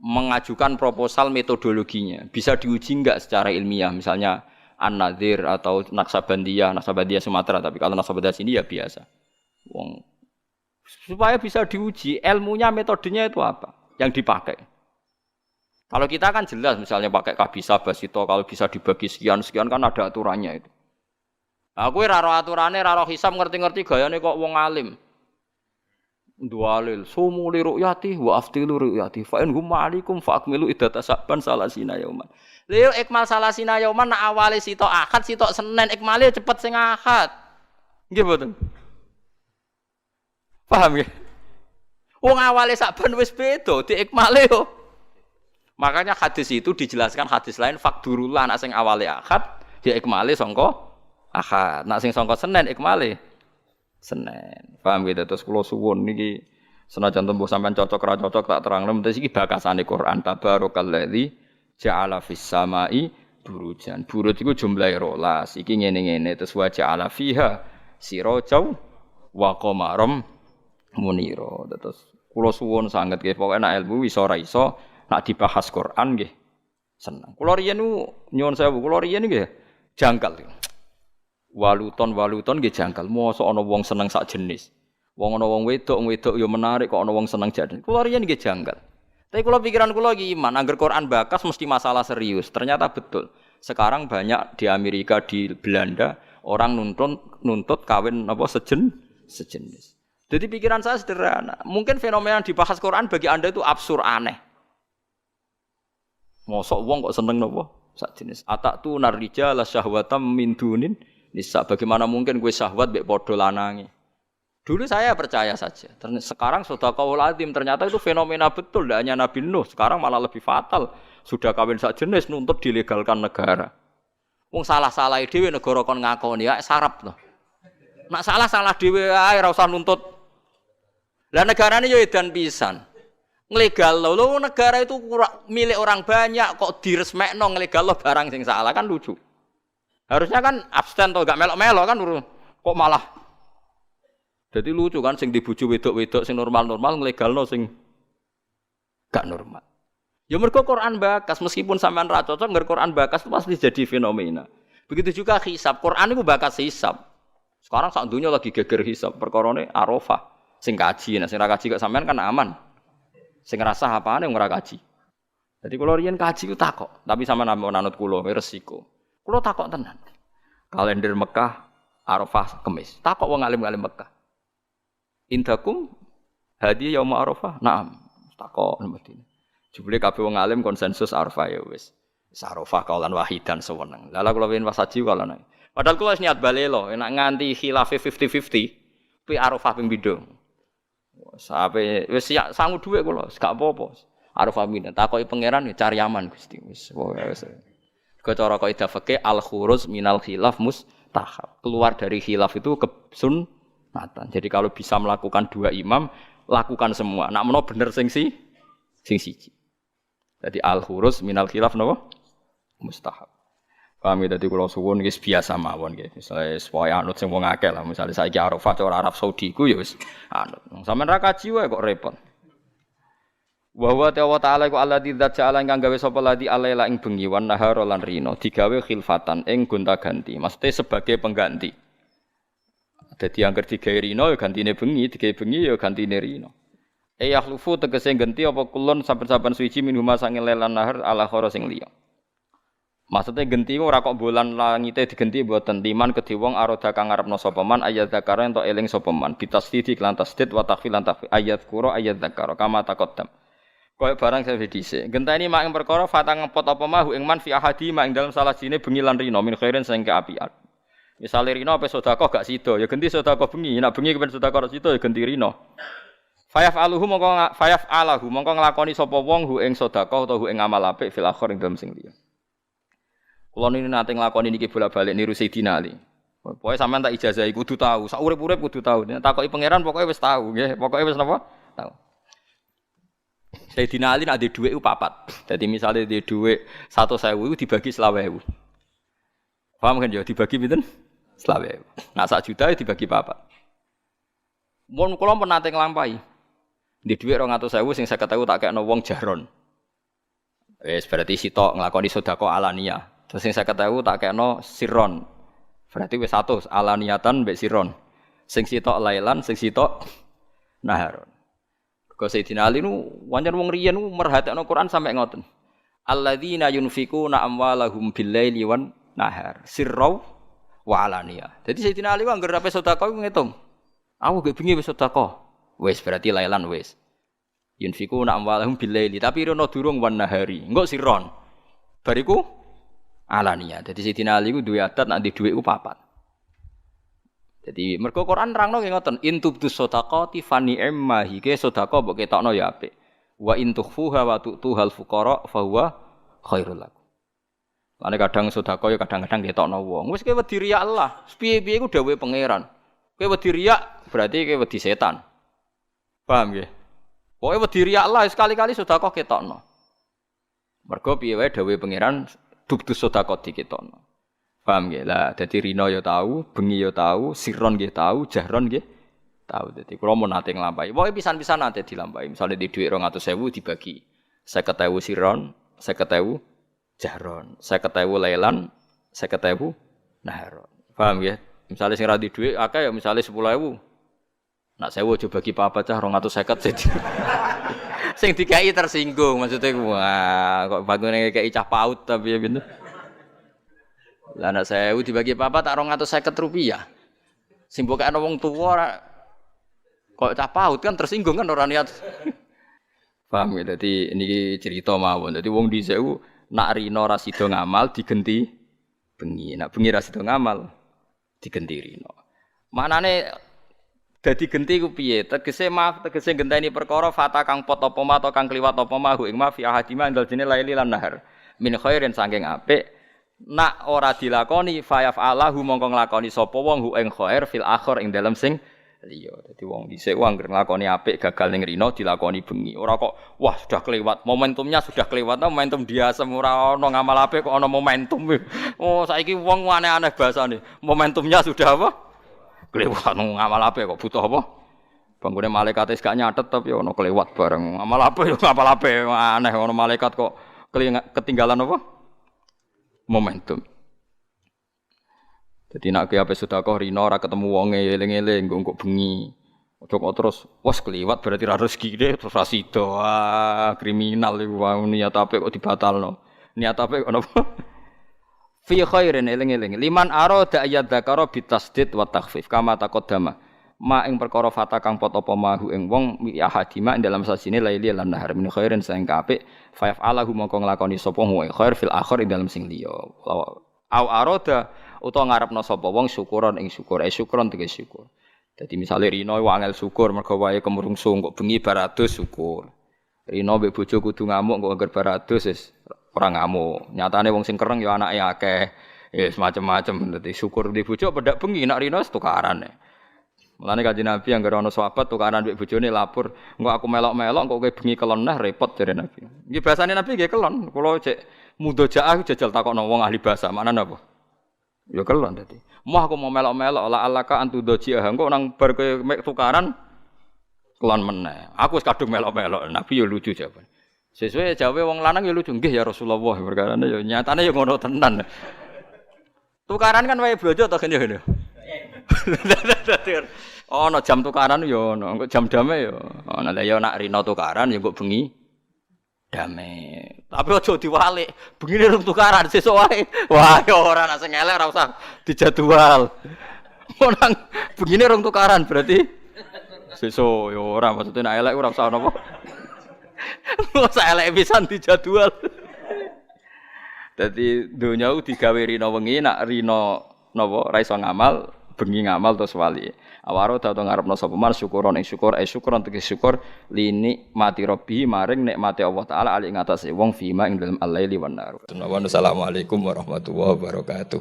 mengajukan proposal metodologinya. Bisa diuji enggak secara ilmiah, misalnya An-Nadir atau Naksabandiyah Sumatera, tapi kalau Naksabandiyah sini ya biasa. Wong supaya bisa diuji ilmunya, metodenya itu apa yang dipakai. Kalau kita kan jelas misalnya pakai kabisa basito, kalau bisa dibagi sekian kan ada aturannya itu. Aku ora ro aturane, ora ro hisab ngerti-ngerti gayane kok wong alim. Dualil sumu li ru'yati wa aftilu ru'yati fa in hum ma'alikum fa akmilu iddata saban salasina yauman. Lha ikmal salasina yauman nak awale sitok Ahad sitok Senin ikmale cepet sing Ahad. Nggih mboten? Paham nggih? Wong awale Saban wis beda diikmale yo. Makanya hadis itu dijelaskan hadis lain fakdurullah nak sing awale Ahad diikmale sangka Ahad. Nak sing sangka Senin ikmale Senin. Paham gitu terus kula suwun niki senajan tembuh sampean cocok ra cocok tak terangno mesti iki bakasane Quran tabarakalladzi ja'ala fis samai burujan. Buruj iku jumlahe 12. Iki ngene-ngene terus wa ja'ala fiha sirajau wa qamaram munira. Terus kula suwun sanget nggih pokoke nek ilmu iso ora iso nek dibahas Quran nggih seneng. Kula riyen nyuwun sewu kula riyen nggih jangkal. Waluton nggih jangkal. Mosok ana wong seneng sak jenis. Wong ana wong wedok ya menarik kok ana wong seneng jadi. Kula riyen nggih jangkal. Tapi kula pikiran kula iki iman, angger Quran bakas mesti masalah serius. Ternyata betul. Sekarang banyak di Amerika, di Belanda orang nuntut kawin apa sejenis. Jadi pikiran saya sederhana. Mungkin fenomena yang dibahas Quran bagi Anda itu absurd aneh. Mosok wong kok seneng napa sak jenis. Atatu narrijala syahwatam min dunin nisa, bagaimana mungkin gue syahwat mbek padha lanange. Dulu saya percaya saja. Sekarang sedekahul azim ternyata itu fenomena betul, tidak hanya Nabi Nuh. Sekarang malah lebih fatal. Sudah kawin sak jenis nuntut dilegalkan negara. Wong salah-salah dhewe negara kon ngakoni ya sarap to. Nak salah dhewe ae ora usah nuntut. Lah negarane yo edan pisan. Nglegal lho negara itu milik orang banyak kok diresmekno nglegal barang sing salah kan lucu. Harusnya kan abstain to gak melok-melok kan kok malah. Jadi lucu kan sing dibuju wedok-wedok sing normal-normal nglegalno sing gak normal. Ya mergo Quran bakas meskipun sampean ra cocok ngger Quran bakas itu pasti jadi fenomena. Begitu juga hisab. Quran itu bakas hisab. Sekarang sak dunya lagi geger hisab perkarane Arafah. Sing kaji, nek sing ra kaji kok sampean kan aman. Sing ngrasah apane wong ora kaji. Jadi kula riyen kaji ku takok, tapi sampean nanut kula resiko. Kula takok tenan. Kalender Mekah Arafah Kamis. Takok wong alim-alim Mekah. Indakum hadiah yaum Arafah? Naam. Takok mesti. Jebule kabeh wong alim konsensus Arafah ya wis. Arafah kaulan wahidan seweneng. Lha kula wen pas haji kala nek. Padahal kula wis niat balelo, enak nganti khilafe 50-50. Pi Arafah ping pindho. Sampai wis sangu dhuwit kula, gak apa-apa. Arafah pindho. Takoki pangeran cari aman Gusti. Wis wis. Cara kaidah fikih al-khuruj minal khilaf mustahab. Keluar dari khilaf itu kesunatan. Jadi kalau bisa melakukan dua imam, lakukan semua. Nak meno bener sing siji. Jadi al-khuruj minal khilaf napa? Mustahab. Kami dadi kula suwun wis biasa mawon nggih. Misale supaya anut sing wong akeh lah. Misale saiki Arafah cara Arab Saudi ku ya wis anut. Sampeyan ra kaji wae kok repot. Wa huwa ta'ala iku alladzi dzat ja'ala ingkang gawe sapa ladi alaila ing bengi wan nahar lan rino digawe khilfatan ing gonta-ganti maksudnya sebagai pengganti. Dadi angger digawe rino ya gantine bengi, digawe bengi ya gantine rino. Yakhlufu tegese ganti apa kulun saben-saben suci minhuma sange lelan nahar ala khara sing liya. Maksudnya ganti ora kok bulan langite digenti mboten timan kedhe wong aroda kang ngarepno sapa man ayat zakara ento eling sapa man bitasdid lan tasdid wa takhfil lan takhfil ayat qura ayat zakara kama taqaddam. Kaya barang saya dhisik. Genteni mak ing perkara fatang ngepot apa mahu ing man fi ahadi mak ing dalem salah sine bengi lan rino min khairin sing keapian. Misale rino apa sedekah gak sida, ya genti sedekah bengi, nek bengi kepen sedekah sida ya genti rino. Fayaf'aluhu mongko nglakoni sapa wong hu ing sedekah utawa hu ing amal apik fil akhir ing dalem sing liya. Kula niki nate nglakoni niki bolak-balik niru Sayyidina Ali. Pokoke sampean tak ijazahi kudu tahu, sak urip-urip kudu tahu. Takoki pangeran pokoke wis tahu nggih, pokoke wis napa? Tahu. Sayyidina Ali nek ada dhuwit ku papat. Dadi misale ada dhuwit 100.000 iku dibagi 20.000. Paham kan ya dibagi pinten? 20.000. Nah 1 juta dibagi papat. Mun kula pun nate nglampahi. Di dhuwit 200.000 sing 50.000 tak kekno wong jaron. Wis berarti sitok nglakoni sedekah alaniyah. Terus sing 50.000 tak kekno sirron. Berarti wis 100 alaniyatan mbek sirron. Sing sitok lailan, sing sitok naharon. Kau Sayyidina Ali nu wancen wong riyen nu merhatekno Quran sampe ngoten. Alladzina yunfikuna amwalahum bil-laili wan nahar sirra wa alaniyah. Jadi Sayyidina Ali anggere ape sedekah ngitung. Aku gek bengi wis sedekah. Wis berarti lailan wis. Yunfiku nak amwalahum billaili tapi rono durung wan nahari. Engko siron. Bariku alania. Dadi Sidina Ali ku duwe adat nek dhuwit ku papat. Jadi mergo Quran nerangno nggih ngoten, in tubdus shadaqati fa ni'ma hike sedekah mbok ketokno ya apik. Wa in tukhfuha wa tu'tuhal fuqara fa huwa khairul lakum. Lane kadang sedekah ya kadang-kadang ketokno wong. Wis kowe wedi riya Allah, piye-piye ku dawuhe pangeran. Kowe wedi riya berarti kowe wedi setan. Paham nggih? Pokoke wedi riya Allah sekali-kali sedekah ketokno. Mergo piye wae dawuhe pangeran tubdus shadaqati ketokno. Paham nggih? Lah dadi rina ya tahu, bengi ya tahu, sirron nggih tahu, jahron nggih tahu. Dadi kula mun nate nglampahi. Pokoke pisan-pisan nate dilampahi. Misale di dhuwit 200.000 dibagi 50.000 sirron, 50.000 jahron, 50.000 lailan, 50.000 naharon. Paham nggih? Misale sing ra di dhuwit akeh ya misale 10.000. Nak 1.000 aja bagi papat cah 250 jadi. Sing dikai tersinggung maksudnya wah kok bangune kei cah paut tapi ya gitu. Lah anak saya dibagi papa tak Rp250. Sing mbokane wong tuwa kok cah paut kan tersinggung kan ora niat. Paham ya? Dadi niki cerita mawon. Dadi wong dhisik nak rina ra sida ngamal digenti bengi. Nak bengi ra sida ngamal digenti rina. Manane dadi genti ku piye? Tegese maaf, tegese genteni perkara fata kang pot apa ma atau kang kliwat apa ma ing ma fi ahadima indal jene laili lan nahar. Min khairin saking apik nak ora dilakoni fayaf Allahu mongko nglakoni sapa wong hu ing khair fil akhir ing dalem sing liya. Dadi wong dhisik anggere nglakoni apik gagal ning rina dilakoni bengi. Ora kok wah sudah kelewat, momentumnya sudah kelewat, momentum diasem ora ana ngamal apik kok ana momentum. Oh saiki wong aneh-aneh bahasane. Momentumnya sudah apa? Kelewat ngamal apik kok butuh apa? Banggune malaikat wis gak nyatet tapi ana kelewat bareng. Ngamal apik yo ngamal apik aneh ana malaikat kok ketinggalan apa? Momentum. Jadi nak ki ape sedekah rina ora ketemu wonge eling-eling engko bengi. Ojo kok terus wes kliwat berarti ra rezekine terus ra sida. Kriminal iku wae niat apik kok dibatalno. Niat apik kok napa? Fi khairin eling-eling. Liman arada ayat dzakara bitasdid wa takhfif kama taqaddama. Ma ing perkara fata kang pot apa mahu ing wong ya hadima ing dalam sasine laili lan nahar min khairin sing apik fa yaf'alahu mongko nglakoni sapa wong khair fil akhir ing dalam sing liya au arada utawa ngarepno sapa wong syukuran ing syukur syukron tegese syukur. Dadi misale rina wangel syukur mergo wae kemrungsung kok bengi baratus syukur. Rina mbek bojo kudu ngamuk kok angger baratus wis ora ngamuk. Nyatane wong sing kereng ya anake akeh. Ya semacam-macam dadi syukur di bojo pedak bengi nak rina tukaran. Mulane Kanjeng Nabi anggere ana sahabat tukaran mbek bojone lapor, engko aku melok-melok kok kowe bengi kelon nah repot jare Nabi. Nggih bahasane Nabi nggih kelon, kula cek mudhojaah jajal takokno wong ahli bahasa, maknane apa? Ya kelon dadi. Moh aku mau melok-melok la alaka antudojiah, engko nang bar kowe tukaran kelon meneh. Aku wis kadung melok-melok, Nabi ya lucu jawaban. Sesuai jawabe wong lanang ya lucu, nggih ya Rasulullah, perkarane ya nyatane ya ngono tenan. Tukaran kan wae blojo to ngene. Ana jam tukaran ya ana, engko jam dame ya. Ana lha ya nak rina tukaran ya engko bengi dame. Tapi aja diwalik, bengine rung tukaran sesuk wae. Wah, ya ora nak sing elek ora usah dijadwal. Nang bengine rung tukaran berarti sesuk ya ora maksudnya nak elek ora usah napa. Ora elek pisan dijadwal. Dadi donya ku digawe rina wengi nak rina napa ra iso ngamal bengi ngamal terus wali. Awaro ta ngarepno sapa man syukuron ing syukur syukuron tegese syukur lini mati robbi maring nikmate Allah taala ali ing atase wong fima ing dalem al-laili wan nar. Assalamualaikum warahmatullahi wabarakatuh.